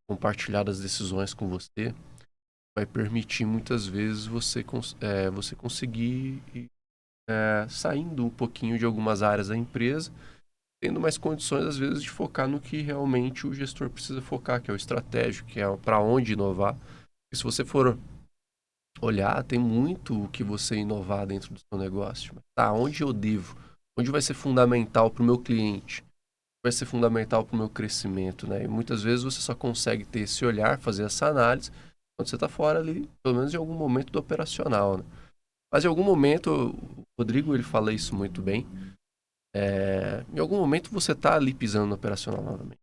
compartilhar as decisões com você, vai permitir muitas vezes você conseguir saindo um pouquinho de algumas áreas da empresa, tendo mais condições às vezes de focar no que realmente o gestor precisa focar, que é o estratégico, que é para onde inovar. E se você for olhar, tem muito o que você inovar dentro do seu negócio. Tá, onde eu devo? Onde vai ser fundamental para o meu cliente? Vai ser fundamental para o meu crescimento, né? E muitas vezes você só consegue ter esse olhar, fazer essa análise, Quando você está fora ali, pelo menos em algum momento do operacional, né? Mas em algum momento, o Rodrigo, ele fala isso muito bem, em algum momento você está ali pisando no operacional novamente.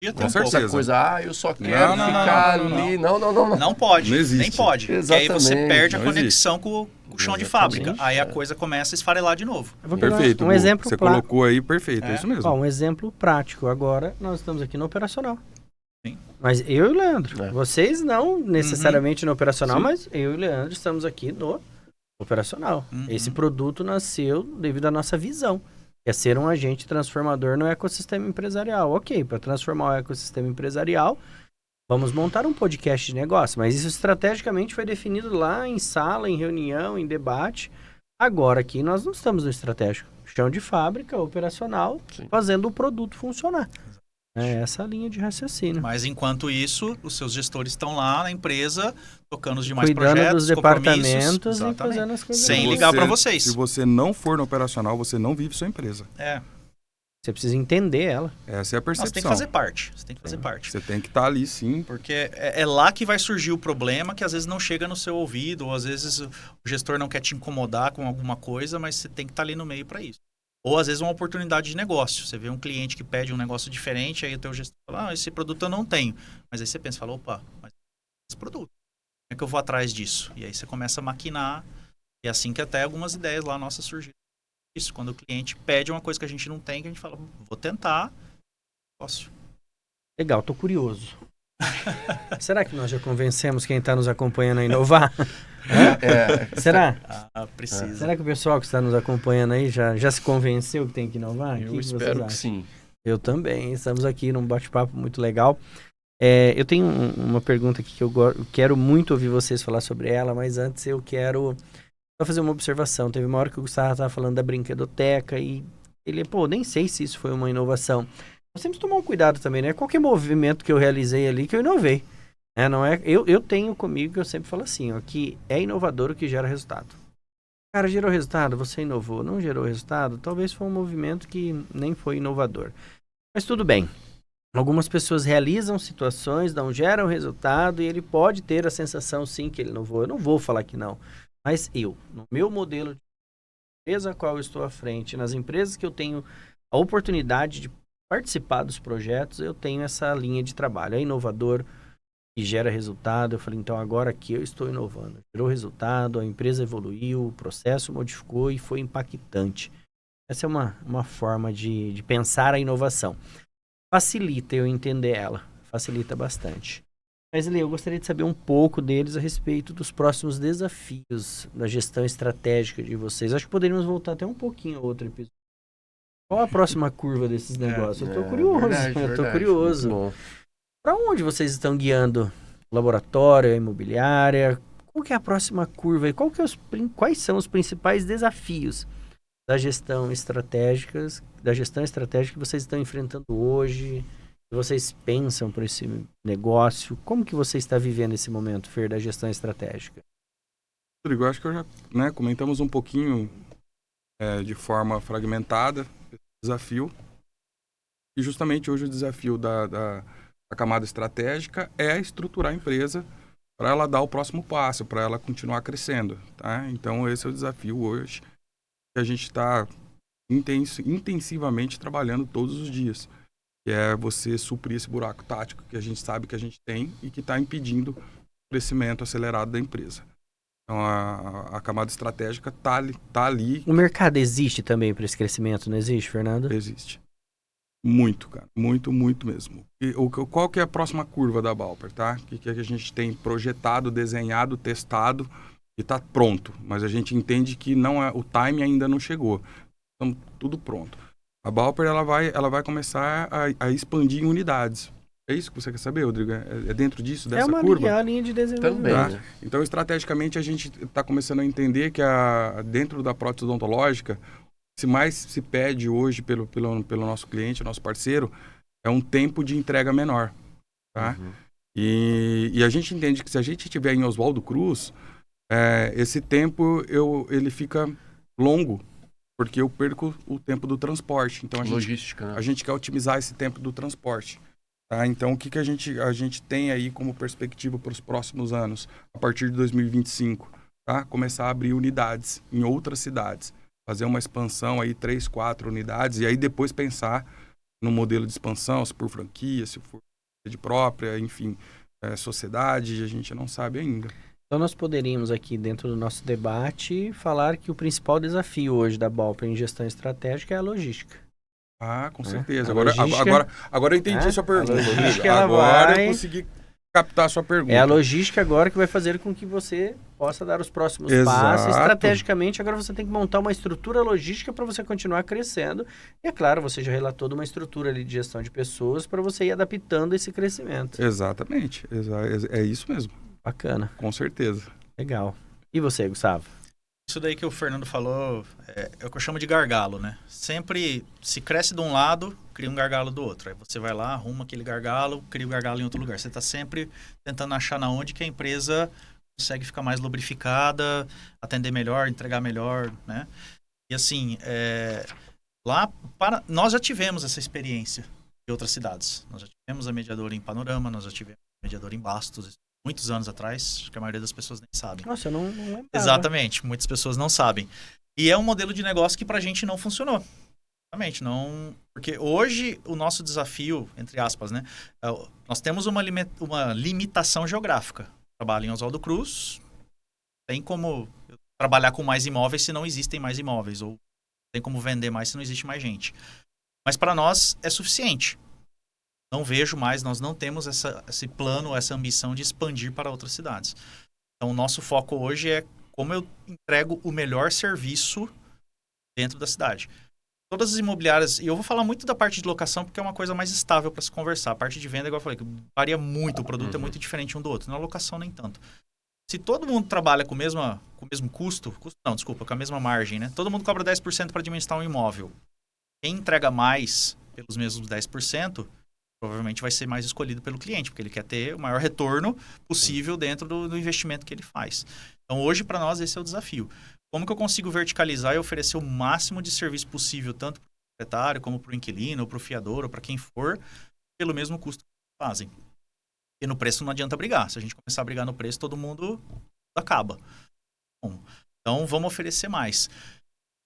Com certeza. Essa coisa, eu só quero ficar ali. Não. Não pode, Não existe. nem pode. Exatamente. Porque aí você perde a Não conexão com o chão de fábrica. Aí a coisa começa a esfarelar de novo. Eu vou pegar Perfeito. um Bu. exemplo Você prático. colocou aí, perfeito. É isso mesmo. Ó, um exemplo prático. Agora nós estamos aqui no operacional. Sim. Mas eu e o Leandro. É. Vocês não necessariamente no operacional, Sim. mas eu e o Leandro estamos aqui no operacional. Esse produto nasceu devido à nossa visão. Que é ser um agente transformador no ecossistema empresarial. Ok, para transformar o ecossistema empresarial, vamos montar um podcast de negócio. Mas isso estrategicamente foi definido lá em sala, em reunião, em debate. Agora aqui nós não estamos no estratégico. Chão de fábrica, operacional, Sim. fazendo o produto funcionar. É essa a linha de raciocínio. Mas enquanto isso, os seus gestores estão lá na empresa, tocando os demais Cuidando projetos, dos compromissos, departamentos e exatamente. fazendo as coisas. Sem boas. ligar para vocês. Se você não for no operacional, você não vive sua empresa. Você precisa entender ela. Essa é a percepção. Você tem que fazer parte. Você tem que fazer parte. Você tem que estar ali, sim. Porque é lá que vai surgir o problema, que às vezes não chega no seu ouvido, ou às vezes o gestor não quer te incomodar com alguma coisa, mas você tem que estar ali no meio para isso. Ou às vezes uma oportunidade de negócio. Você vê um cliente que pede um negócio diferente, aí o teu gestor fala, esse produto eu não tenho. Mas aí você pensa, fala, opa, mas esse produto, como é que eu vou atrás disso? E aí você começa a maquinar, e é assim que até algumas ideias lá nossas surgiram. Isso, quando o cliente pede uma coisa que a gente não tem, que a gente fala, vou tentar, posso. Legal, tô curioso. Será que nós já convencemos quem está nos acompanhando a inovar? Será? Precisa. Será que o pessoal que está nos acompanhando aí já se convenceu que tem que inovar? Eu O que vocês espero que acham? sim. Eu também. Estamos aqui num bate-papo muito legal. Eu tenho uma pergunta aqui que eu quero muito ouvir vocês falar sobre ela, mas antes eu quero só fazer uma observação. Teve uma hora que o Gustavo estava falando da brinquedoteca e ele, nem sei se isso foi uma inovação. Nós temos que tomar um cuidado também, né? Qualquer movimento que eu realizei ali, que eu inovei. Não é, eu tenho comigo que eu sempre falo assim, ó, que é inovador o que gera resultado. Cara, gerou resultado, você inovou. Não gerou resultado, talvez foi um movimento que nem foi inovador. Mas tudo bem. Algumas pessoas realizam situações, não geram resultado e ele pode ter a sensação, sim, que ele inovou. Eu não vou falar que não. Mas no meu modelo de empresa a qual eu estou à frente, nas empresas que eu tenho a oportunidade de participar dos projetos, eu tenho essa linha de trabalho. É inovador e gera resultado. Eu falei, então agora aqui eu estou inovando. Gerou resultado, a empresa evoluiu, o processo modificou e foi impactante. Essa é uma forma de pensar a inovação. Facilita eu entender ela. Facilita bastante. Mas, Lê, eu gostaria de saber um pouco deles a respeito dos próximos desafios da gestão estratégica de vocês. Acho que poderíamos voltar até um pouquinho a outro episódio. Qual a próxima curva desses negócios? Eu tô curioso. Eu tô curioso. Para onde vocês estão guiando? Laboratório, imobiliária? Qual que é a próxima curva? E quais são os principais desafios da gestão estratégica que vocês estão enfrentando hoje? Que vocês pensam por esse negócio? Como que você está vivendo esse momento, Fer, da gestão estratégica? Rodrigo, acho que eu já comentamos um pouquinho de forma fragmentada esse desafio. E justamente hoje o desafio da camada estratégica é estruturar a empresa para ela dar o próximo passo, para ela continuar crescendo. Tá? Então esse é o desafio hoje que a gente está intensivamente trabalhando todos os dias. Que é você suprir esse buraco tático que a gente sabe que a gente tem e que está impedindo o crescimento acelerado da empresa. Então, a camada estratégica tá ali. O mercado existe também para esse crescimento, não existe, Fernando? Existe. Muito, cara. Muito, muito mesmo. E qual que é a próxima curva da Balper, tá? Que a gente tem projetado, desenhado, testado e está pronto. Mas a gente entende que o time ainda não chegou. Então, tudo pronto. A Balper ela vai começar a expandir em unidades. É isso que você quer saber, Rodrigo? É dentro disso, dessa curva? É uma linha de desenvolvimento. Também. Tá? Então, estrategicamente, a gente está começando a entender que dentro da prótese odontológica, se mais se pede hoje pelo nosso cliente, nosso parceiro, é um tempo de entrega menor. Tá? Uhum. E a gente entende que se a gente estiver em Oswaldo Cruz, esse tempo ele fica longo, porque eu perco o tempo do transporte. Então, Logística, né? a gente quer otimizar esse tempo do transporte. Tá? Então, o que a gente tem aí como perspectiva para os próximos anos, a partir de 2025? Tá? Começar a abrir unidades em outras cidades. Fazer uma expansão aí, 3, 4 unidades, e aí depois pensar no modelo de expansão, se por franquia, se for de própria, enfim, sociedade, a gente não sabe ainda. Então nós poderíamos aqui, dentro do nosso debate, falar que o principal desafio hoje da Balper em gestão estratégica é a logística. Ah, com certeza. A Agora eu entendi a sua pergunta. logística, Agora eu consegui captar a sua pergunta. É a logística agora que vai fazer com que você possa dar os próximos passos. Estrategicamente, agora você tem que montar uma estrutura logística para você continuar crescendo. E é claro, você já relatou de uma estrutura ali de gestão de pessoas para você ir adaptando esse crescimento. Exatamente. É isso mesmo. Bacana. Com certeza. Legal. E você, Gustavo? Isso daí que o Fernando falou é o que eu chamo de gargalo, né? Sempre se cresce de um lado, cria um gargalo do outro. Aí você vai lá, arruma aquele gargalo, cria o gargalo em outro lugar. Você está sempre tentando achar na onde que a empresa consegue ficar mais lubrificada, atender melhor, entregar melhor, né? E assim, nós já tivemos essa experiência em outras cidades. Nós já tivemos a mediadora em Panorama, nós já tivemos a mediadora em Bastos, muitos anos atrás, acho que a maioria das pessoas nem sabe. Nossa, eu não lembrava. Exatamente, muitas pessoas não sabem. E é um modelo de negócio que pra gente não funcionou. Exatamente, não... Porque hoje o nosso desafio, entre aspas, né? Nós temos uma limitação geográfica. Trabalho em Oswaldo Cruz, tem como trabalhar com mais imóveis se não existem mais imóveis, ou tem como vender mais se não existe mais gente. Mas para nós é suficiente. Não vejo mais, nós não temos esse plano, essa ambição de expandir para outras cidades. Então, o nosso foco hoje é como eu entrego o melhor serviço dentro da cidade. Todas as imobiliárias, e eu vou falar muito da parte de locação porque é uma coisa mais estável para se conversar. A parte de venda, igual eu falei, que varia muito, o produto é muito diferente um do outro. Na locação, nem tanto. Se todo mundo trabalha com o mesmo custo, com a mesma margem, né? Todo mundo cobra 10% para administrar um imóvel. Quem entrega mais pelos mesmos 10%, provavelmente vai ser mais escolhido pelo cliente, porque ele quer ter o maior retorno possível dentro do investimento que ele faz. Então, hoje, para nós, esse é o desafio. Como que eu consigo verticalizar e oferecer o máximo de serviço possível, tanto para o proprietário, como para o inquilino, ou para o fiador, ou para quem for, pelo mesmo custo que fazem. E no preço não adianta brigar. Se a gente começar a brigar no preço, todo mundo acaba. Bom, então, vamos oferecer mais.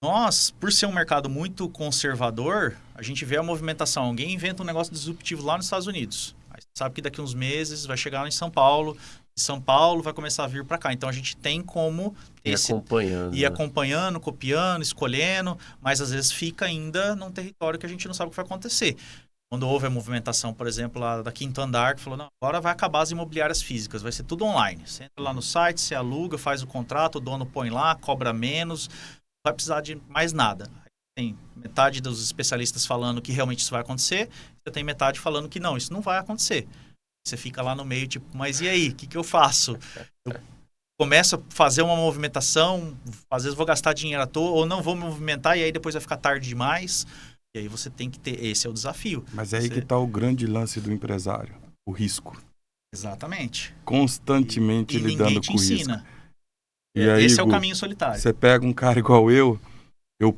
Nós, por ser um mercado muito conservador, a gente vê a movimentação. Alguém inventa um negócio disruptivo lá nos Estados Unidos. Aí você sabe que daqui uns meses vai chegar lá em São Paulo. De São Paulo vai começar a vir para cá. Então, a gente tem como ir acompanhando, copiando, escolhendo, mas às vezes fica ainda num território que a gente não sabe o que vai acontecer. Quando houve a movimentação, por exemplo, lá da Quinto Andar, que falou, não, agora vai acabar as imobiliárias físicas, vai ser tudo online. Você entra lá no site, você aluga, faz o contrato, o dono põe lá, cobra menos, não vai precisar de mais nada. Tem metade dos especialistas falando que realmente isso vai acontecer, você tem metade falando que não, isso não vai acontecer. Você fica lá no meio, tipo, mas e aí? O que eu faço? Eu começo a fazer uma movimentação, às vezes vou gastar dinheiro à toa, ou não vou me movimentar, e aí depois vai ficar tarde demais. E aí você tem que ter, esse é o desafio. Mas é aí que está o grande lance do empresário, o risco. Exatamente. Constantemente lidando com o risco. E aí, esse é o caminho solitário. Você pega um cara igual eu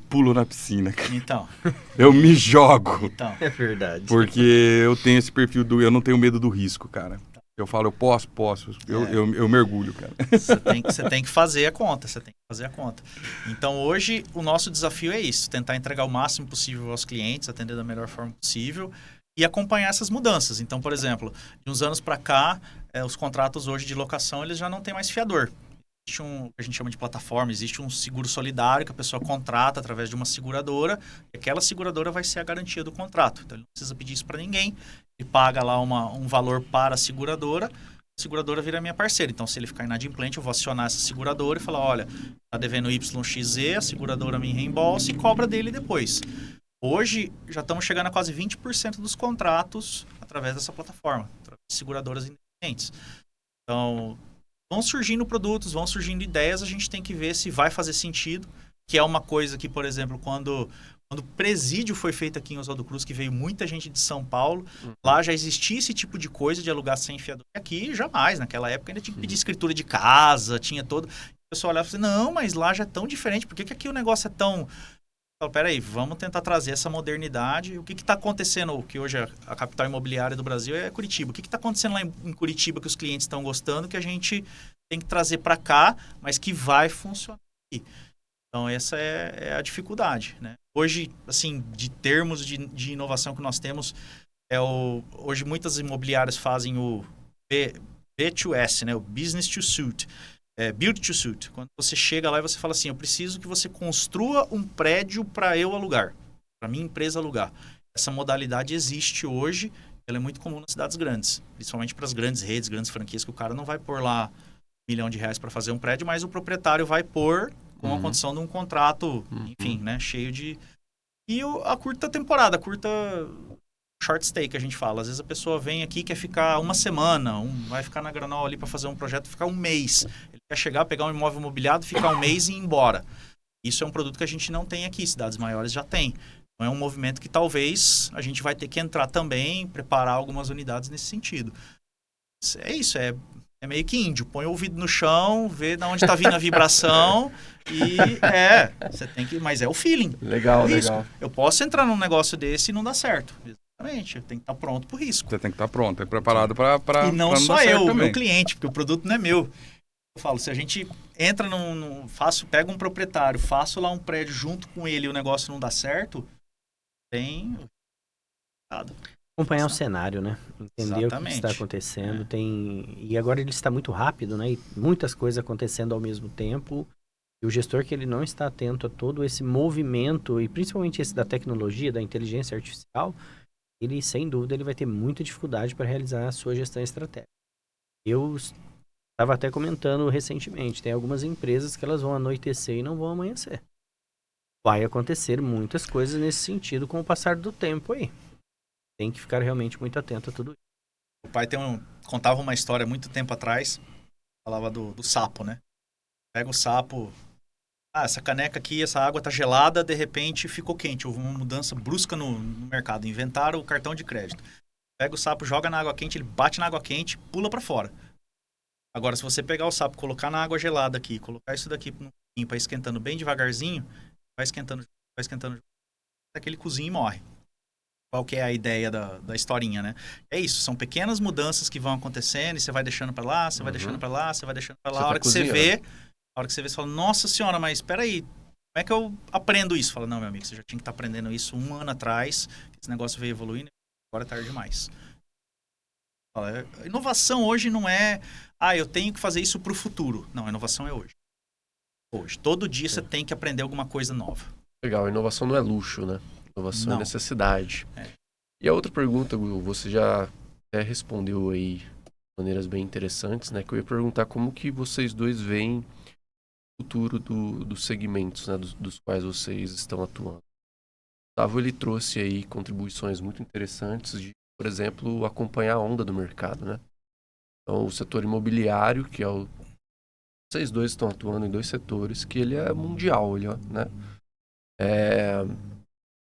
pulo na piscina. Então. Eu me jogo. Então. É verdade. Porque eu tenho esse perfil eu não tenho medo do risco, cara. Eu falo, eu posso. Eu mergulho, cara. Você tem que fazer a conta. Então, hoje, o nosso desafio é isso. Tentar entregar o máximo possível aos clientes, atender da melhor forma possível e acompanhar essas mudanças. Então, por exemplo, de uns anos para cá, os contratos hoje de locação, eles já não têm mais fiador. Existe o que a gente chama de plataforma, existe um seguro solidário que a pessoa contrata através de uma seguradora e aquela seguradora vai ser a garantia do contrato. Então, ele não precisa pedir isso para ninguém. Ele paga lá um valor para a seguradora vira minha parceira. Então, se ele ficar inadimplente, eu vou acionar essa seguradora e falar, olha, tá devendo YXZ, a seguradora me reembolsa e cobra dele depois. Hoje, já estamos chegando a quase 20% dos contratos através dessa plataforma, através de seguradoras independentes. Então, vão surgindo produtos, vão surgindo ideias, a gente tem que ver se vai fazer sentido, que é uma coisa que, por exemplo, quando o presídio foi feito aqui em Oswaldo Cruz, que veio muita gente de São Paulo, lá já existia esse tipo de coisa de alugar sem fiador. Aqui, jamais. Naquela época ainda tinha que pedir escritura de casa, tinha todo... O pessoal olhava e falava assim, não, mas lá já é tão diferente, por que aqui o negócio é tão Então, peraí, vamos tentar trazer essa modernidade. O que está acontecendo, que hoje a capital imobiliária do Brasil é Curitiba. O que está acontecendo lá em Curitiba que os clientes estão gostando, que a gente tem que trazer para cá, mas que vai funcionar aqui. Então, essa é a dificuldade, né? Hoje, assim, de termos de inovação que nós temos, hoje muitas imobiliárias fazem o B2S, né? O Business to Suit. Build to Suit. Quando você chega lá e você fala assim, eu preciso que você construa um prédio para eu alugar, para minha empresa alugar. Essa modalidade existe hoje, ela é muito comum nas cidades grandes, principalmente para as grandes redes, grandes franquias, que o cara não vai pôr lá R$ 1 milhão para fazer um prédio, mas o proprietário vai pôr com a condição de um contrato, enfim, né, cheio de... E a curta temporada, short stay que a gente fala. Às vezes a pessoa vem aqui, quer ficar uma semana, vai ficar na Granol ali para fazer um projeto, ficar um mês. Ele quer chegar, pegar um imóvel imobiliado, ficar um mês e ir embora. Isso é um produto que a gente não tem aqui, cidades maiores já tem. Então é um movimento que talvez a gente vai ter que entrar também, preparar algumas unidades nesse sentido. É isso, é meio que índio. Põe o ouvido no chão, vê de onde está vindo a vibração e você tem que... Mas é o feeling. Legal, legal. Eu posso entrar num negócio desse e não dar certo. Exatamente, tem que estar pronto para o risco. Você tem que estar pronto, preparado para e não só eu, o meu cliente, porque o produto não é meu. Eu falo, se a gente entra pega um proprietário, faço lá um prédio junto com ele e o negócio não dá certo, tem... Acompanhar o cenário, né? Entender Exatamente. O que está acontecendo. E agora ele está muito rápido, né? E muitas coisas acontecendo ao mesmo tempo. E o gestor que ele não está atento a todo esse movimento, e principalmente esse da tecnologia, da inteligência artificial, ele, sem dúvida, ele vai ter muita dificuldade para realizar a sua gestão estratégica. Eu estava até comentando recentemente, tem algumas empresas que elas vão anoitecer e não vão amanhecer. Vai acontecer muitas coisas nesse sentido com o passar do tempo aí. Tem que ficar realmente muito atento a tudo isso. O pai contava uma história muito tempo atrás, falava do sapo, né? Pega o sapo, essa caneca aqui, essa água tá gelada, de repente ficou quente, houve uma mudança brusca no mercado, inventaram o cartão de crédito. Pega o sapo, joga na água quente, ele bate na água quente, pula para fora. Agora, se você pegar o sapo, colocar na água gelada aqui, colocar isso daqui para esquentando bem devagarzinho, vai esquentando, até que ele cozinha e morre. Qual que é a ideia da historinha, né? É isso, são pequenas mudanças que vão acontecendo e você vai deixando para lá, você vai deixando para lá, você vai deixando para lá. A hora que você vê, você fala, nossa senhora, mas espera aí, como é que eu aprendo isso? Fala, não, meu amigo, você já tinha que estar aprendendo isso 1 ano atrás, esse negócio veio evoluindo, agora é tarde demais. Fala, a inovação hoje não é, eu tenho que fazer isso para o futuro. Não, a inovação é hoje. Hoje, todo dia você tem que aprender alguma coisa nova. Legal, a inovação não é luxo, né? Inovação é necessidade. E a outra pergunta, Gu, você já até respondeu aí de maneiras bem interessantes, né? Que eu ia perguntar como que vocês dois veem o futuro dos segmentos, né? Dos quais vocês estão atuando. O Gustavo, ele trouxe aí contribuições muito interessantes de, por exemplo, acompanhar a onda do mercado, né? Então, o setor imobiliário, que é vocês dois estão atuando em 2 setores, que ele é mundial, né?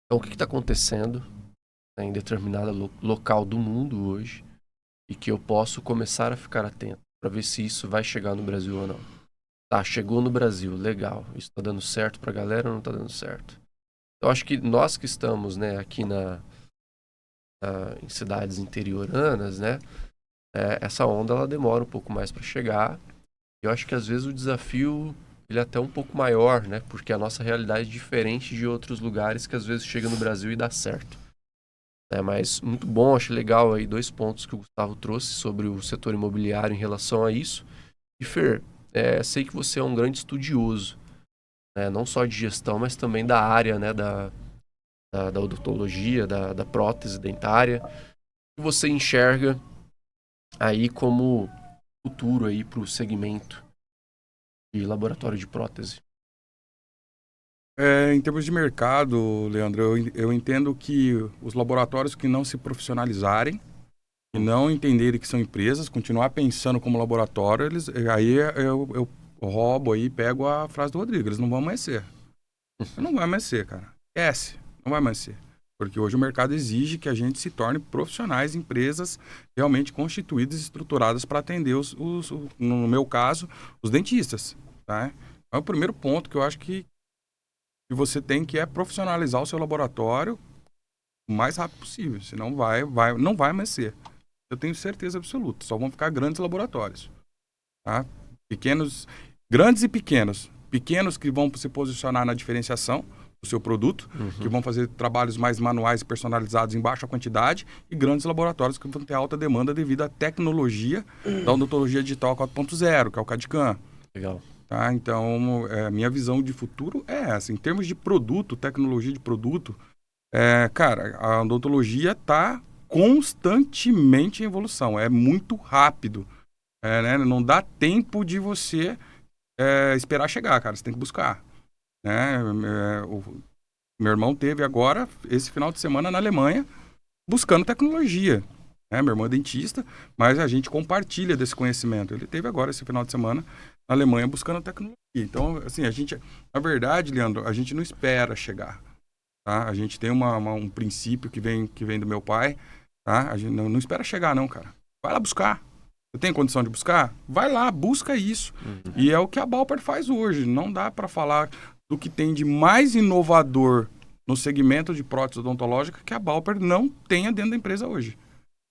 Então, o que está acontecendo, né, em determinado local do mundo hoje e que eu posso começar a ficar atento para ver se isso vai chegar no Brasil ou não. Tá, chegou no Brasil, legal. Isso está dando certo para a galera ou não está dando certo? Eu acho que nós que estamos, né, aqui em cidades interioranas, né, essa onda ela demora um pouco mais para chegar. Eu acho que às vezes o desafio ele é até um pouco maior, né? Porque a nossa realidade é diferente de outros lugares que às vezes chega no Brasil e dá certo. Mas muito bom, acho legal aí 2 pontos que o Gustavo trouxe sobre o setor imobiliário em relação a isso. E Fer, sei que você é um grande estudioso, né? Não só de gestão, mas também da área, né? Da odontologia, da prótese dentária. O que você enxerga aí como futuro aí para o segmento de laboratório de prótese? Em termos de mercado, Leandro, eu entendo que os laboratórios que não se profissionalizarem e não entenderem que são empresas, continuar pensando como laboratório, aí eu roubo aí, pego a frase do Rodrigo, eles não vão amanhecer. Não vai amanhecer, cara. Não vai amanhecer. Porque hoje o mercado exige que a gente se torne profissionais, empresas realmente constituídas e estruturadas para atender no meu caso, os dentistas. Tá? É o primeiro ponto que eu acho que que você tem, que é profissionalizar o seu laboratório o mais rápido possível, senão não vai mais ser. Eu tenho certeza absoluta, só vão ficar grandes laboratórios, tá? Grandes e pequenos. Pequenos que vão se posicionar na diferenciação do seu produto, que vão fazer trabalhos mais manuais e personalizados em baixa quantidade, e grandes laboratórios que vão ter alta demanda devido à tecnologia da odontologia digital 4.0, que é o CAD/CAM. Legal. Tá? Então, minha visão de futuro é essa. Em termos de produto, tecnologia de produto, cara, a odontologia está constantemente em evolução. É muito rápido. Né? Não dá tempo de você esperar chegar, cara. Você tem que buscar. Né? Meu irmão teve agora, esse final de semana, na Alemanha, buscando tecnologia. Meu irmão é dentista, mas a gente compartilha desse conhecimento. Ele teve agora, esse final de semana, na Alemanha, buscando tecnologia. Então, assim, na verdade, Leandro, a gente não espera chegar. Tá? A gente tem um princípio que vem do meu pai. Tá? A gente não espera chegar, não, cara. Vai lá buscar. Você tem condição de buscar? Vai lá, busca isso. E é o que a Balper faz hoje. Não dá para falar do que tem de mais inovador no segmento de prótese odontológica que a Balper não tenha dentro da empresa hoje.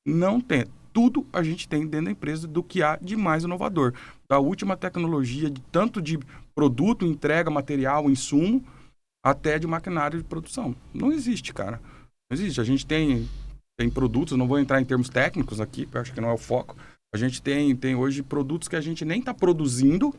Não tem. Tudo a gente tem dentro da empresa do que há de mais inovador. Da última tecnologia, tanto de produto, entrega, material, insumo, até de maquinário de produção. Não existe, cara. Não existe. A gente tem produtos, não vou entrar em termos técnicos aqui, porque eu acho que não é o foco. A gente tem hoje produtos que a gente nem está produzindo,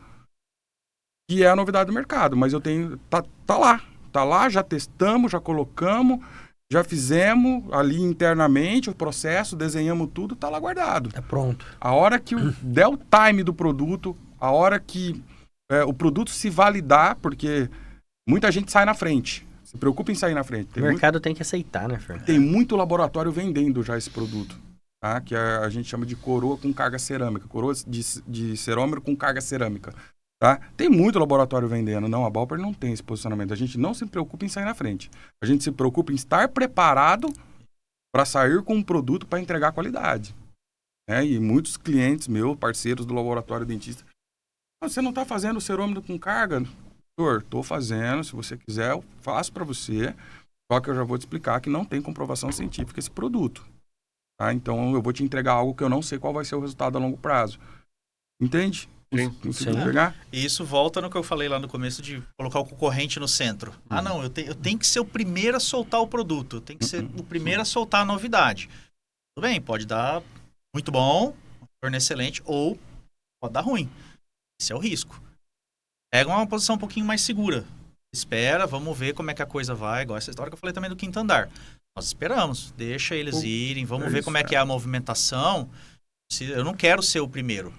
que é a novidade do mercado. Mas eu tenho... Tá lá. Tá lá, já testamos, já colocamos, já fizemos ali internamente o processo, desenhamos tudo, tá lá guardado. Tá pronto. A hora que der o time do produto, a hora que o produto se validar, porque muita gente sai na frente. Se preocupa em sair na frente. O mercado tem que aceitar, né, Fer? Tem muito laboratório vendendo já esse produto. Tá? Que a gente chama de coroa com carga cerâmica. Coroa de cerômero com carga cerâmica. Tá? Tem muito laboratório vendendo. Não, a Balper não tem esse posicionamento. A gente não se preocupa em sair na frente. A gente se preocupa em estar preparado para sair com um produto para entregar qualidade. E muitos clientes meus, parceiros do laboratório dentista, você não está fazendo o cerômetro com carga? Doutor, estou fazendo. Se você quiser, eu faço para você. Só que eu já vou te explicar que não tem comprovação científica esse produto. Tá? Então, eu vou te entregar algo que eu não sei qual vai ser o resultado a longo prazo. Entende? Sim. Pegar? E isso volta no que eu falei lá no começo de colocar o concorrente no centro. Não, eu tenho que ser o primeiro a soltar o produto. Eu tenho que ser o primeiro a soltar a novidade. Tudo bem, pode dar muito bom, retorno excelente, ou pode dar ruim. Esse é o risco. Pega uma posição um pouquinho mais segura. Espera, vamos ver como é que a coisa vai. Igual essa história que eu falei também do quinto andar. Nós esperamos, deixa eles irem, vamos ver como é que é a movimentação. Eu não quero ser o primeiro.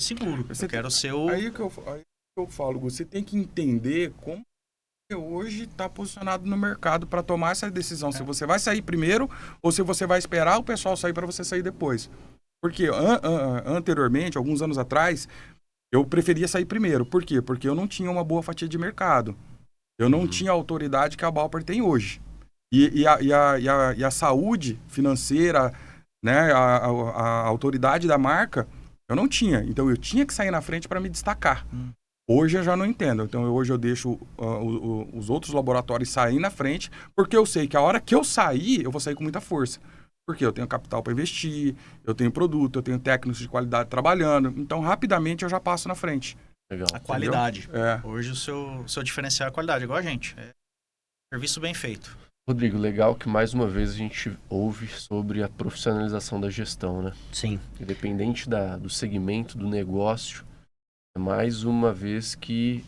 Seguro, eu quero ser o... Aí que eu falo, você tem que entender como você hoje está posicionado no mercado para tomar essa decisão. Se você vai sair primeiro ou se você vai esperar o pessoal sair para você sair depois. Porque anteriormente, alguns anos atrás, eu preferia sair primeiro. Por quê? Porque eu não tinha uma boa fatia de mercado. Eu não tinha a autoridade que a Balper tem hoje. E a saúde financeira, né, a autoridade da marca, eu não tinha. Então, eu tinha que sair na frente para me destacar. Hoje eu já não entendo. Então, hoje eu deixo os outros laboratórios saírem na frente, porque eu sei que a hora que eu sair, eu vou sair com muita força. Porque eu tenho capital para investir, eu tenho produto, eu tenho técnicos de qualidade trabalhando. Então, rapidamente, eu já passo na frente. Legal. A qualidade. Hoje, o seu diferencial é a qualidade, igual a gente. É serviço bem feito. Rodrigo, legal que mais uma vez a gente ouve sobre a profissionalização da gestão, né? Sim. Independente do segmento, do negócio, é mais uma vez que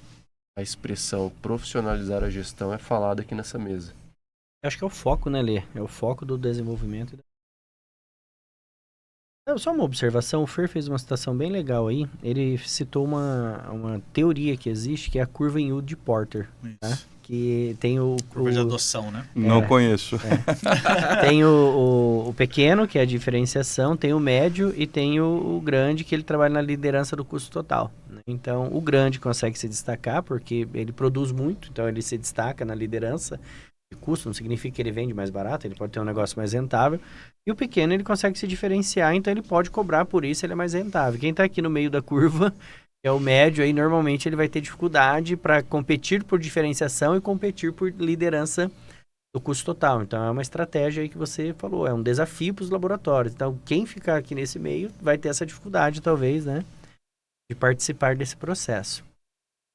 a expressão profissionalizar a gestão é falada aqui nessa mesa. Eu acho que é o foco, né, Lê? É o foco do desenvolvimento. Só uma observação, o Fer fez uma citação bem legal aí. Ele citou uma teoria que existe, que é a curva em U de Porter. Tá? Que tem curva de adoção, né? Não conheço. Tem o pequeno, que é a diferenciação, tem o médio e tem o grande, que ele trabalha na liderança do custo total. Né? Então, o grande consegue se destacar porque ele produz muito, então ele se destaca na liderança de custo, não significa que ele vende mais barato, ele pode ter um negócio mais rentável. E o pequeno, ele consegue se diferenciar, então ele pode cobrar por isso, ele é mais rentável. Quem está aqui no meio da curva É o médio aí, normalmente ele vai ter dificuldade para competir por diferenciação e competir por liderança do custo total. Então é uma estratégia aí que você falou, é um desafio para os laboratórios. Então quem ficar aqui nesse meio vai ter essa dificuldade talvez, né, de participar desse processo.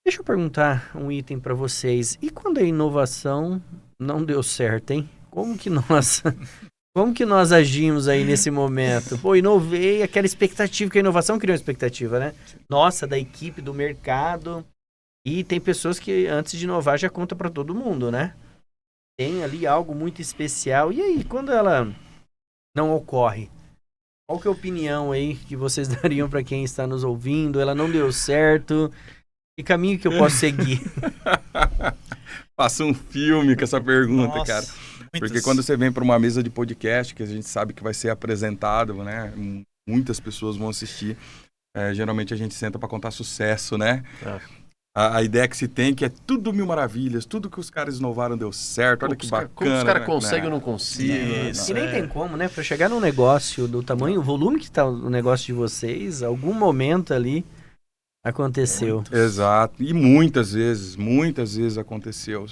Deixa eu perguntar um item para vocês. E quando a inovação não deu certo, hein? Como que nós agimos aí nesse momento? Pô, inovei, aquela expectativa, que a inovação criou uma expectativa, né? Nossa, da equipe, do mercado. E tem pessoas que antes de inovar já conta para todo mundo, né? Tem ali algo muito especial. E aí, quando ela não ocorre? Qual que é a opinião aí que vocês dariam para quem está nos ouvindo? Ela não deu certo. Que caminho que eu posso seguir? Faça um filme com essa pergunta, Nossa, cara. muitas. Porque quando você vem para uma mesa de podcast, que a gente sabe que vai ser apresentado, né? Muitas pessoas vão assistir. Geralmente a gente senta para contar sucesso, né? A ideia que se tem que é tudo mil maravilhas, tudo que os caras inovaram deu certo, olha que bacana. Como os caras né? conseguem, eu não consigo. Isso. E nem tem como, né? Para chegar num negócio do tamanho, o volume que tá o negócio de vocês, algum momento ali aconteceu. Exato. E muitas vezes aconteceu.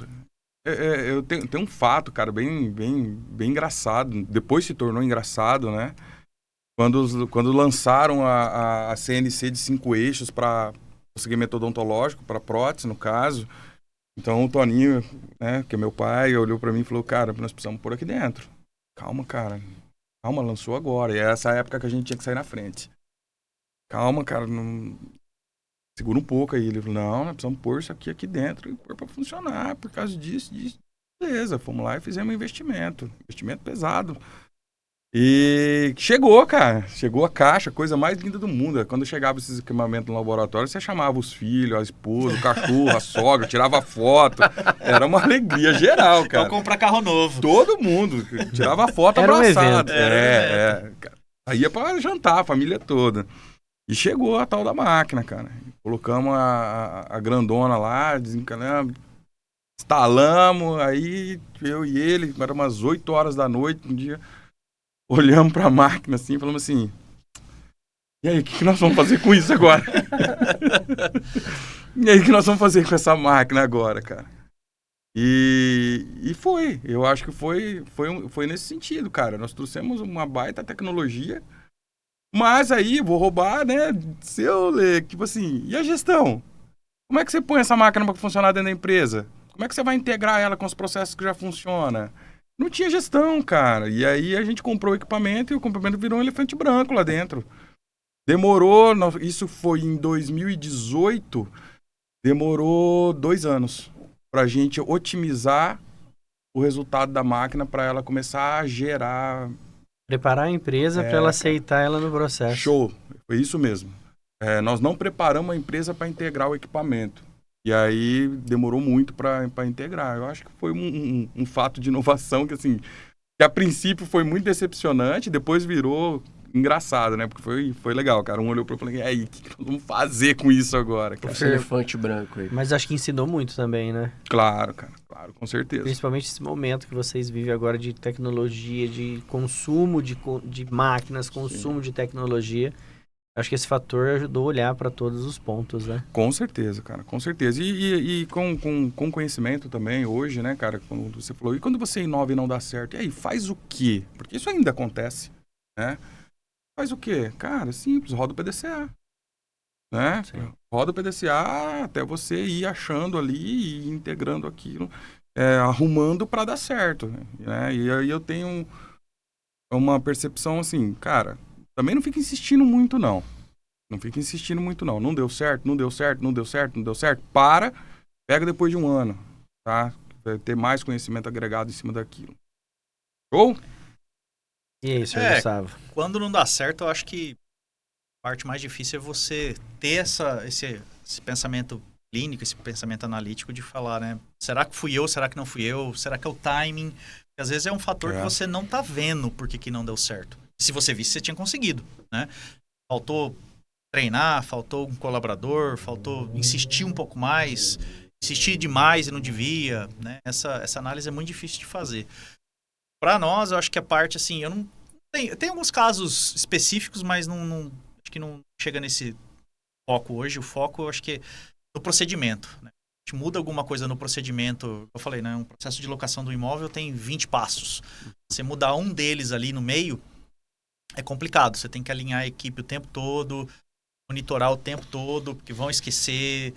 Eu tenho um fato, cara, bem engraçado. Depois se tornou engraçado, né? Quando lançaram a CNC de 5 eixos para o segmento odontológico, para prótese, no caso. Então o Toninho, né, que é meu pai, olhou para mim e falou, cara, nós precisamos pôr aqui dentro. Calma, cara. Calma, lançou agora. E é essa época que a gente tinha que sair na frente. Calma, cara, não... segura um pouco aí. Ele falou, não, nós precisamos pôr isso aqui dentro e pôr para funcionar por causa disso. Beleza, fomos lá e fizemos um investimento pesado. E chegou, cara. Chegou a caixa, coisa mais linda do mundo. Quando chegava esses equipamentos no laboratório, você chamava os filhos, a esposa, o cachorro, a sogra, tirava foto. Era uma alegria geral, cara. Então comprar carro novo. Todo mundo tirava foto Era um abraçado. evento. Aí ia pra jantar, a família toda. E chegou a tal da máquina, cara. Colocamos a grandona lá, desencanamos, instalamos, aí eu e ele, era umas 8 horas da noite, um dia... Olhamos pra máquina assim, falamos assim, e aí, o que nós vamos fazer com isso agora? E aí, o que nós vamos fazer com essa máquina agora, cara? E foi, eu acho que foi nesse sentido, cara. Nós trouxemos uma baita tecnologia, mas aí, vou roubar, né, tipo assim, e a gestão? Como é que você põe essa máquina para funcionar dentro da empresa? Como é que você vai integrar ela com os processos que já funcionam? Não tinha gestão, cara. E aí a gente comprou o equipamento e o equipamento virou um elefante branco lá dentro. Demorou, isso foi em 2018, demorou 2 anos pra gente otimizar o resultado da máquina para ela começar a gerar... Preparar a empresa para ela aceitar ela no processo. Show, foi isso mesmo. Nós não preparamos a empresa para integrar o equipamento. E aí demorou muito para integrar. Eu acho que foi um fato de inovação que, assim, que a princípio foi muito decepcionante, depois virou engraçado, né? Porque foi legal, cara. Um olhou para eu e falei, e aí, o que nós vamos fazer com isso agora, cara? Esse elefante branco aí. Mas acho que ensinou muito também, né? Claro, cara. Claro, com certeza. Principalmente esse momento que vocês vivem agora de tecnologia, de consumo de máquinas, consumo de tecnologia. Acho que esse fator ajudou a olhar para todos os pontos, né? Com certeza, cara, com certeza. E com conhecimento também, hoje, né, cara, quando você falou, e quando você inova e não dá certo, e aí, faz o quê? Porque isso ainda acontece, né? Faz o quê? Cara, simples, roda o PDCA, né? Sim. Roda o PDCA até você ir achando ali e integrando aquilo, arrumando para dar certo, né? E aí eu tenho uma percepção assim, cara... Também não fica insistindo muito, não. Não deu certo. Pega depois de 1 ano, tá? Vai ter mais conhecimento agregado em cima daquilo. Show? E aí, senhor Gustavo? Quando não dá certo, eu acho que a parte mais difícil é você ter esse pensamento clínico, esse pensamento analítico de falar, né? Será que fui eu? Será que não fui eu? Será que é o timing? Porque às vezes é um fator que você não tá vendo porque que não deu certo. Se você visse, você tinha conseguido, né? Faltou treinar, faltou um colaborador, faltou insistir um pouco mais, insistir demais e não devia, né? Essa análise é muito difícil de fazer. Para nós, eu acho que a parte, assim, eu tenho alguns casos específicos, mas acho que não chega nesse foco hoje, o foco eu acho que é no procedimento, né? A gente muda alguma coisa no procedimento, eu falei, né? Um processo de locação do imóvel tem 20 passos. Você mudar um deles ali no meio é complicado. Você tem que alinhar a equipe o tempo todo, monitorar o tempo todo, porque vão esquecer.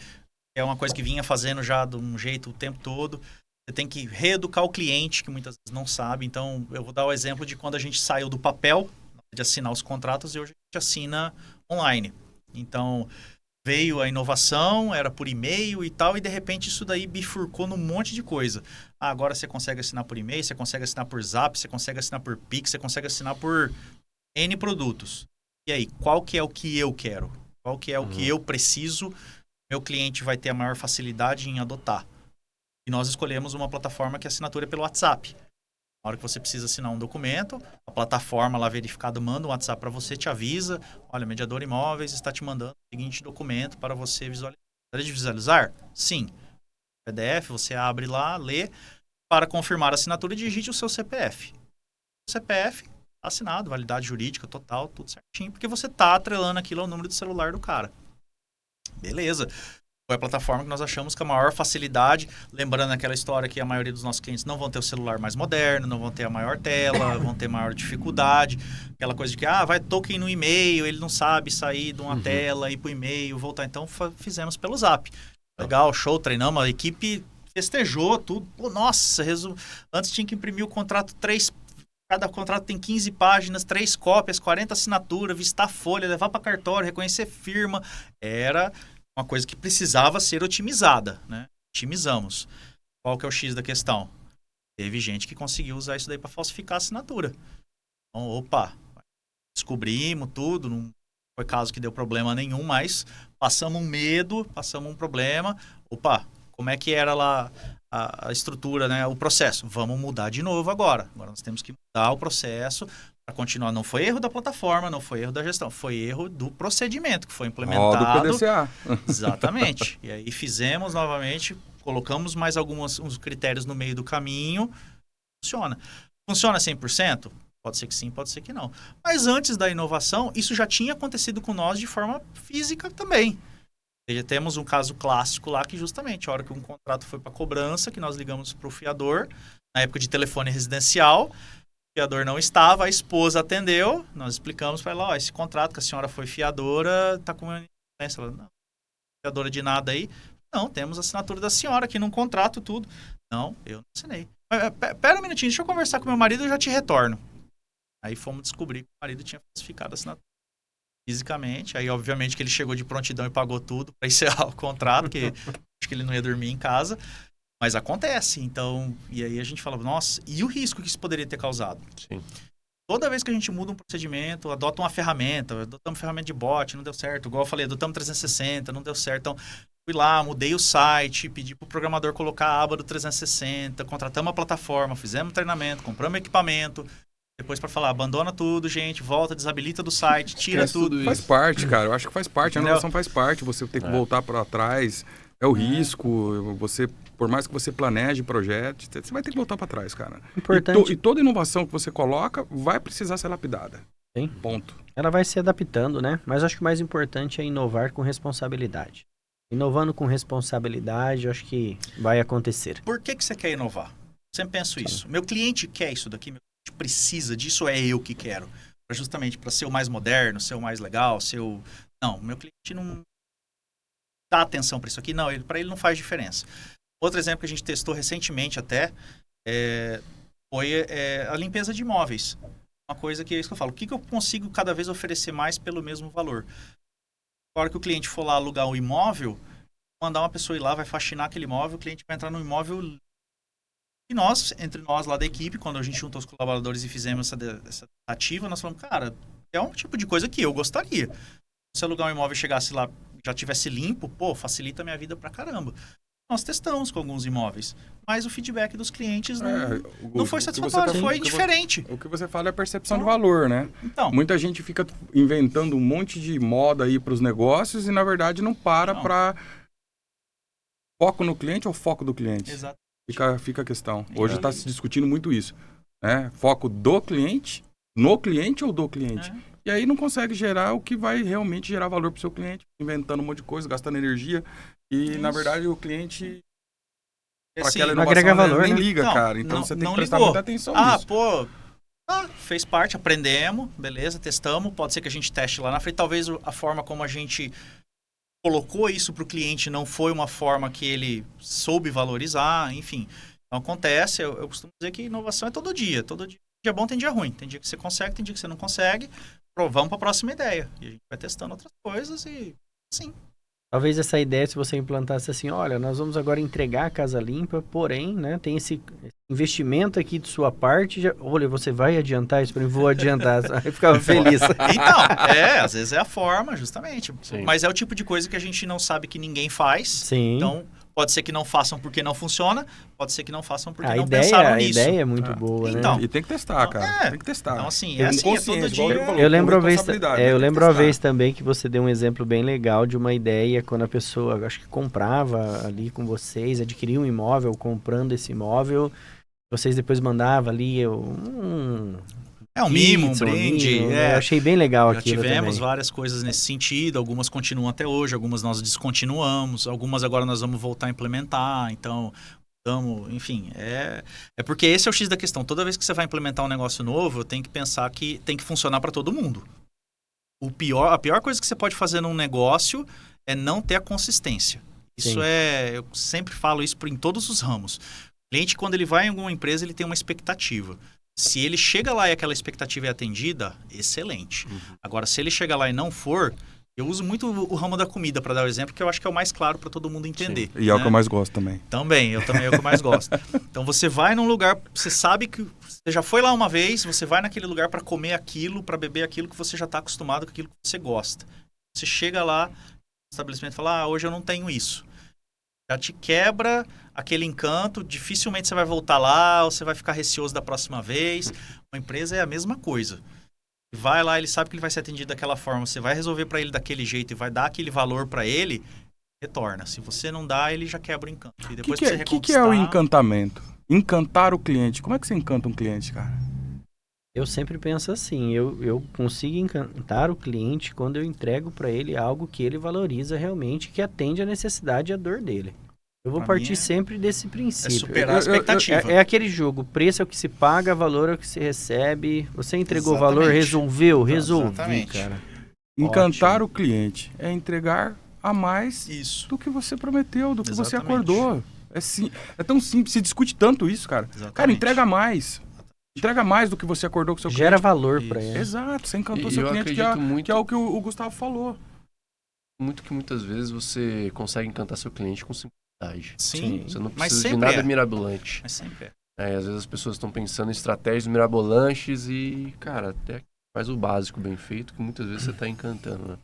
É uma coisa que vinha fazendo já de um jeito o tempo todo. Você tem que reeducar o cliente, que muitas vezes não sabe. Então, eu vou dar o exemplo de quando a gente saiu do papel, de assinar os contratos, e hoje a gente assina online. Então, veio a inovação, era por e-mail e tal, e de repente isso daí bifurcou num monte de coisa. Ah, agora você consegue assinar por e-mail, você consegue assinar por Zap, você consegue assinar por Pix, você consegue assinar por N produtos. E aí, qual que é o que eu quero? Qual que é o que eu preciso? Meu cliente vai ter a maior facilidade em adotar. E nós escolhemos uma plataforma que a assinatura é pelo WhatsApp. Na hora que você precisa assinar um documento, a plataforma lá verificada manda um WhatsApp para você, te avisa, olha, Mediador Imóveis está te mandando o seguinte documento para você visualizar. Gostaria de visualizar? Sim. PDF, você abre lá, lê, para confirmar a assinatura, digite o seu CPF. O CPF, assinado, validade jurídica total, tudo certinho, porque você está atrelando aquilo ao número de celular do cara. Beleza. Foi a plataforma que nós achamos com a maior facilidade, lembrando aquela história que a maioria dos nossos clientes não vão ter o celular mais moderno, não vão ter a maior tela, vão ter maior dificuldade, aquela coisa de que, vai token no e-mail, ele não sabe sair de uma tela, ir pro e-mail, voltar. Então, fizemos pelo Zap. Legal, show, treinamos, a equipe festejou tudo. Pô, nossa, antes tinha que imprimir o contrato cada contrato tem 15 páginas, 3 cópias, 40 assinaturas, vistar folha, levar para cartório, reconhecer firma. Era uma coisa que precisava ser otimizada, né? Otimizamos. Qual que é o X da questão? Teve gente que conseguiu usar isso daí para falsificar a assinatura. Então, opa, descobrimos tudo, não foi caso que deu problema nenhum, mas passamos um medo, passamos um problema. Opa, como é que era lá a estrutura, né? O processo? Vamos mudar de novo agora. Agora nós temos que mudar o processo para continuar. Não foi erro da plataforma, não foi erro da gestão, foi erro do procedimento que foi implementado. Do PDCA. Exatamente. E aí fizemos novamente, colocamos mais uns critérios no meio do caminho. Funciona. Funciona 100%? Pode ser que sim, pode ser que não. Mas antes da inovação, isso já tinha acontecido com nós de forma física também. Temos um caso clássico lá que justamente a hora que um contrato foi para cobrança, que nós ligamos para o fiador, na época de telefone residencial, o fiador não estava, a esposa atendeu, nós explicamos para ela, esse contrato que a senhora foi fiadora, está com uma inadimplência. Ela, não, fiadora de nada aí. Não, temos a assinatura da senhora aqui num contrato, tudo. Não, eu não assinei. Pera um minutinho, deixa eu conversar com meu marido e eu já te retorno. Aí fomos descobrir que o marido tinha falsificado a assinatura fisicamente. Aí, obviamente, que ele chegou de prontidão e pagou tudo para encerrar o contrato, porque acho que ele não ia dormir em casa. Mas acontece. Então, e aí a gente falava, nossa, e o risco que isso poderia ter causado? Sim. Toda vez que a gente muda um procedimento, adota uma ferramenta, adotamos ferramenta de bot, não deu certo. Igual eu falei, adotamos 360, não deu certo. Então, fui lá, mudei o site, pedi para o programador colocar a aba do 360, contratamos a plataforma, fizemos treinamento, compramos equipamento. Depois para falar, abandona tudo, gente, volta, desabilita do site, tira tudo isso. Faz parte, cara. Eu acho que faz parte. A inovação faz parte. Você tem que voltar para trás. É o risco. Você, por mais que você planeje projetos, você vai ter que voltar para trás, cara. Importante. E toda inovação que você coloca vai precisar ser lapidada. Sim. Ponto. Ela vai se adaptando, né? Mas acho que o mais importante é inovar com responsabilidade. Inovando com responsabilidade, eu acho que vai acontecer. Por que você quer inovar? Sempre penso isso. Meu cliente quer isso daqui, meu cliente precisa disso, é eu que quero. Justamente para ser o mais moderno, ser o mais legal, ser o... Não, meu cliente não dá atenção para isso aqui. Não, para ele não faz diferença. Outro exemplo que a gente testou recentemente até foi a limpeza de imóveis. Uma coisa que é isso que eu falo. O que eu consigo cada vez oferecer mais pelo mesmo valor? Na hora que o cliente for lá alugar um imóvel, mandar uma pessoa ir lá, vai faxinar aquele imóvel, o cliente vai entrar no imóvel. E nós, entre nós lá da equipe, quando a gente juntou os colaboradores e fizemos essa ativa, nós falamos, cara, é um tipo de coisa que eu gostaria. Se alugar um imóvel e chegasse lá, já tivesse limpo, pô, facilita a minha vida pra caramba. Nós testamos com alguns imóveis, mas o feedback dos clientes não foi satisfatório, foi diferente. O que você fala é a percepção de valor, né? Então, muita gente fica inventando um monte de moda aí para os negócios e, na verdade, não para para foco no cliente ou foco do cliente. Exato. Fica a questão. Hoje está se discutindo muito isso. Né? Foco do cliente, no cliente ou do cliente? E aí não consegue gerar o que vai realmente gerar valor para o seu cliente, inventando um monte de coisa, gastando energia. E, na verdade, o cliente, para Assim, aquela não agrega inovação, valor, nem né? liga, Não, cara. Então não- você tem não que prestar ligou. muita atenção nisso. Fez parte, aprendemos, beleza, testamos. Pode ser que a gente teste lá na frente. Talvez a forma como a gente colocou isso para o cliente não foi uma forma que ele soube valorizar, enfim. Então acontece, eu costumo dizer que inovação é todo dia. Todo dia é bom, tem dia ruim. Tem dia que você consegue, tem dia que você não consegue. Vamos para a próxima ideia. E a gente vai testando outras coisas e sim. Talvez essa ideia, se você implantasse assim, olha, nós vamos agora entregar a casa limpa, porém, né, tem esse investimento aqui de sua parte, olha, você vai adiantar isso para mim? Vou adiantar. Aí ficava feliz. Então, às vezes é a forma, justamente. Sim. Mas é o tipo de coisa que a gente não sabe que ninguém faz. Sim. Então, pode ser que não façam porque não funciona, pode ser que não façam porque a não ideia, pensaram a nisso. ideia é muito boa, Então, né? E tem que testar, cara. Tem que testar. Então, assim, Tem é assim, é consciência, todo igual o dia. Rodrigo falou, Eu lembro, com uma vez, responsabilidade, eu tem que lembro uma testar. vez também que você deu um exemplo bem legal de uma ideia quando a pessoa, acho que comprava ali com vocês, adquiria um imóvel, comprando esse imóvel, vocês depois mandavam ali um mimo, um pizza, brinde. mimo, né? Eu achei bem legal Já aquilo tivemos também. várias coisas nesse sentido, algumas continuam até hoje, algumas nós descontinuamos, algumas agora nós vamos voltar a implementar, então, enfim, é porque esse é o X da questão. Toda vez que você vai implementar um negócio novo, tem que pensar que tem que funcionar para todo mundo. A pior coisa que você pode fazer num negócio é não ter a consistência. Isso Sim. eu sempre falo isso em todos os ramos. O cliente, quando ele vai em alguma empresa, ele tem uma expectativa. Se ele chega lá e aquela expectativa é atendida, excelente. Agora, se ele chega lá e não for, eu uso muito o ramo da comida para dar o exemplo, que eu acho que é o mais claro para todo mundo entender. E é o né? que eu mais gosto também. Também é o que eu mais gosto. Então, você vai num lugar, você sabe que você já foi lá uma vez, você vai naquele lugar para comer aquilo, para beber aquilo que você já está acostumado com aquilo que você gosta. Você chega lá no estabelecimento e fala, hoje eu não tenho isso. Já te quebra aquele encanto, dificilmente você vai voltar lá, ou você vai ficar receoso da próxima vez. Uma empresa é a mesma coisa. Vai lá, ele sabe que ele vai ser atendido daquela forma, você vai resolver para ele daquele jeito e vai dar aquele valor para ele, retorna. Se você não dá, ele já quebra o encanto. E depois O que é o encantamento? Encantar o cliente. Como é que você encanta um cliente, cara? Eu sempre penso assim, eu consigo encantar o cliente quando eu entrego para ele algo que ele valoriza realmente, que atende a necessidade e a dor dele. Eu vou Pra mim partir sempre desse princípio. É superar a expectativa. É aquele jogo, preço é o que se paga, valor é o que se recebe. Você entregou Exatamente. valor, resolvi, Exatamente. cara. Encantar o cliente é entregar a mais Isso. do que você prometeu, do que você Exatamente. acordou. É tão simples, se discute tanto isso, cara. Exatamente. Cara, entrega mais. Entrega mais do que você acordou com o seu Gera cliente. valor Isso. para ele. Exato, você encantou E seu eu cliente, acredito muito- que é o que o Gustavo falou. Muito que muitas vezes você consegue encantar seu cliente com simplicidade. Sim, Você não mas precisa de sempre nada é. mirabolante. Mas sempre é. Às vezes as pessoas estão pensando em estratégias mirabolantes e, cara, até faz o básico bem feito que muitas vezes você está encantando, né?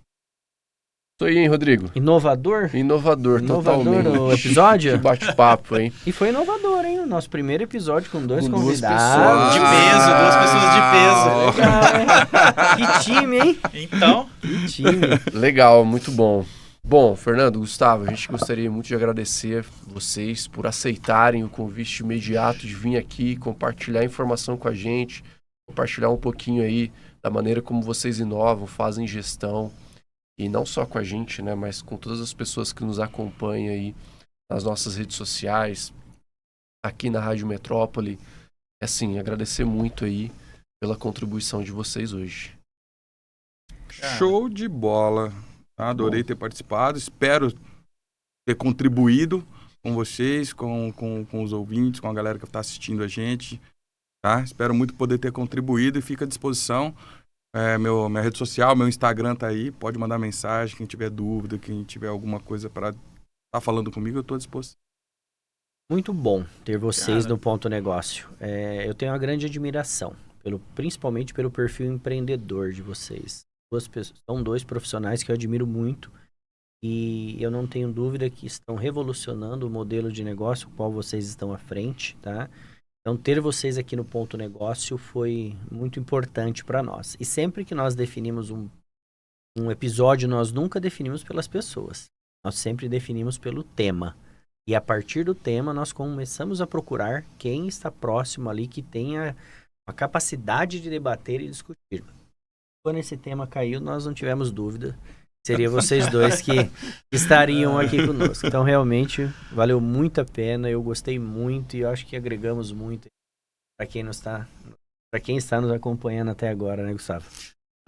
Isso aí, hein, Rodrigo? Inovador? Inovador totalmente. o episódio? Que bate-papo, hein? E foi inovador, hein? O nosso primeiro episódio com dois Com duas convidados. pessoas. De peso, 2 pessoas de peso. Legal, hein? Que time, hein? Então, Que time. Legal, muito bom. Bom, Fernando, Gustavo, a gente gostaria muito de agradecer vocês por aceitarem o convite imediato de vir aqui, compartilhar informação com a gente, compartilhar um pouquinho aí da maneira como vocês inovam, fazem gestão, e não só com a gente, né, mas com todas as pessoas que nos acompanham aí nas nossas redes sociais, aqui na Rádio Metrópole. Assim, agradecer muito aí pela contribuição de vocês hoje. Show de bola. Adorei ter participado. Espero ter contribuído com vocês, com os ouvintes, com a galera que está assistindo a gente. Tá? Espero muito poder ter contribuído e fico à disposição. Minha rede social, meu Instagram tá aí. Pode mandar mensagem. Quem tiver dúvida, quem tiver alguma coisa para estar falando comigo, eu estou à disposição. Muito bom ter vocês Cara. no Ponto Negócio. Eu tenho uma grande admiração, principalmente pelo perfil empreendedor de vocês. São dois profissionais que eu admiro muito e eu não tenho dúvida que estão revolucionando o modelo de negócio o qual vocês estão à frente, tá? Então, ter vocês aqui no Ponto Negócio foi muito importante para nós. E sempre que nós definimos um episódio, nós nunca definimos pelas pessoas. Nós sempre definimos pelo tema. E a partir do tema, nós começamos a procurar quem está próximo ali, que tenha a capacidade de debater e discutir. quando esse tema caiu, nós não tivemos dúvida. Seria vocês dois que estariam aqui conosco. Então, realmente, valeu muito a pena. Eu gostei muito e eu acho que agregamos muito para quem está nos acompanhando até agora, né, Gustavo?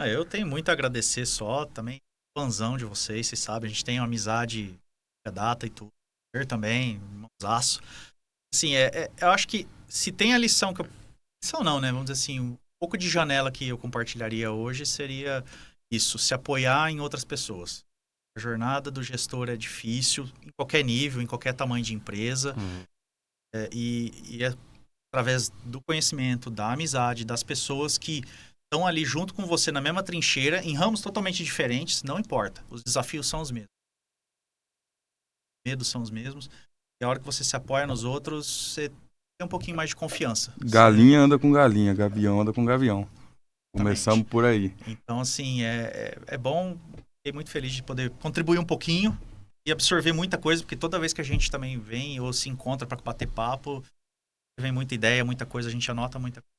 Eu tenho muito a agradecer só, também fãzão de vocês sabem, a gente tem uma amizade da data e tudo. Eu também, irmãozaço. Assim, eu acho que se tem a lição que eu... Lição não, né? Vamos dizer assim, um pouco de janela que eu compartilharia hoje seria isso, se apoiar em outras pessoas. A jornada do gestor é difícil, em qualquer nível, em qualquer tamanho de empresa. E é através do conhecimento, da amizade, das pessoas que estão ali junto com você na mesma trincheira, em ramos totalmente diferentes, não importa. Os desafios são os mesmos. Os medos são os mesmos. E a hora que você se apoia nos outros, você tem um pouquinho mais de confiança. Galinha anda com galinha, gavião anda com gavião. Começamos por aí. Então, assim, é bom. Fiquei muito feliz de poder contribuir um pouquinho e absorver muita coisa, porque toda vez que a gente também vem ou se encontra para bater papo, vem muita ideia, muita coisa, a gente anota muita coisa.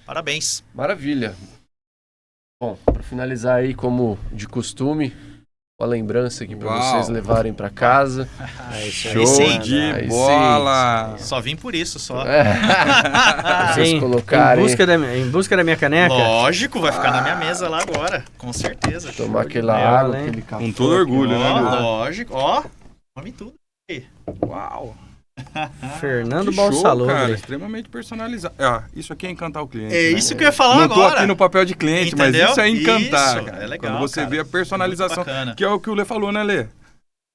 Parabéns. Maravilha. Bom, para finalizar aí, como de costume, uma lembrança aqui para vocês levarem para casa. Show de bola! Só vim por isso, só. Vocês colocarem... Em busca da minha caneca? Lógico, vai ficar na minha mesa lá agora, com certeza. Tomar aquela água, hein? aquele café. Com todo orgulho, né? Lógico, come tudo. Uau! Fernando Que show, Balsalogre. cara, extremamente personalizado. Isso aqui é encantar o cliente. É né? isso que eu ia falar Não agora. tô aqui no papel de cliente, Entendeu? mas isso é encantar, Isso, cara. é legal, Quando você cara. vê a personalização, Muito bacana. que é o que o Lê falou, né, Lê?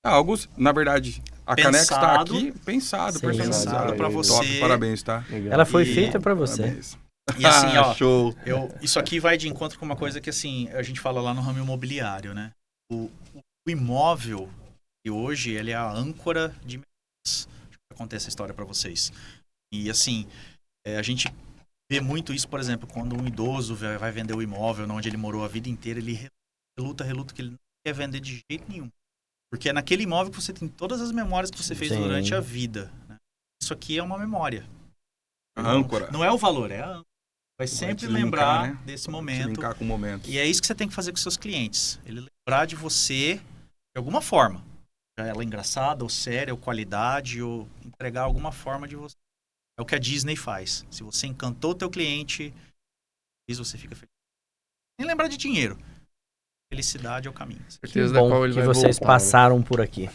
Algo, na verdade, a caneca está aqui pensado, Sim, personalizado. pensado pra você. Top, parabéns, tá? Legal. Ela foi E- feita para você. Parabéns. E assim, ó, Show. isso aqui vai de encontro com uma coisa que, assim, a gente fala lá no ramo imobiliário, né? O imóvel, que hoje, ele é a âncora de mercados. Deixa eu contar essa história para vocês. E, assim, a gente vê muito isso, por exemplo, quando um idoso vai vender o imóvel onde ele morou a vida inteira, ele reluta que ele não quer vender de jeito nenhum. Porque é naquele imóvel que você tem todas as memórias que você fez Sim. durante a vida, né? Isso aqui é uma memória. A âncora. Não é o valor, é a âncora. Vai sempre te linkar, lembrar né? desse Se momento. linkar com momentos. E é isso que você tem que fazer com seus clientes. Ele lembrar de você de alguma forma. Já ela é engraçada, ou séria, ou qualidade, ou entregar alguma forma de você. É o que a Disney faz. Se você encantou o teu cliente, você fica feliz. Nem lembrar de dinheiro. Felicidade é o caminho. Certeza Que da bom qual ele que vai vocês voltar, né? passaram por aqui.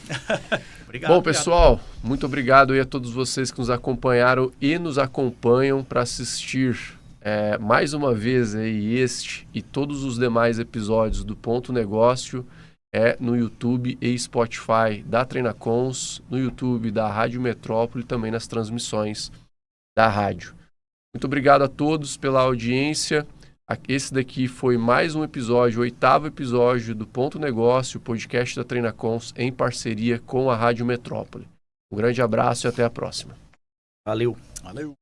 Obrigado. Bom, pessoal, muito obrigado aí a todos vocês que nos acompanharam e nos acompanham para assistir mais uma vez aí este e todos os demais episódios do Ponto Negócio no YouTube e Spotify da Treinacons, no YouTube da Rádio Metrópole e também nas transmissões da rádio. Muito obrigado a todos pela audiência. Esse daqui foi mais um episódio, o 8º episódio do Ponto Negócio, o podcast da Treinacons em parceria com a Rádio Metrópole. Um grande abraço e até a próxima. Valeu. Valeu.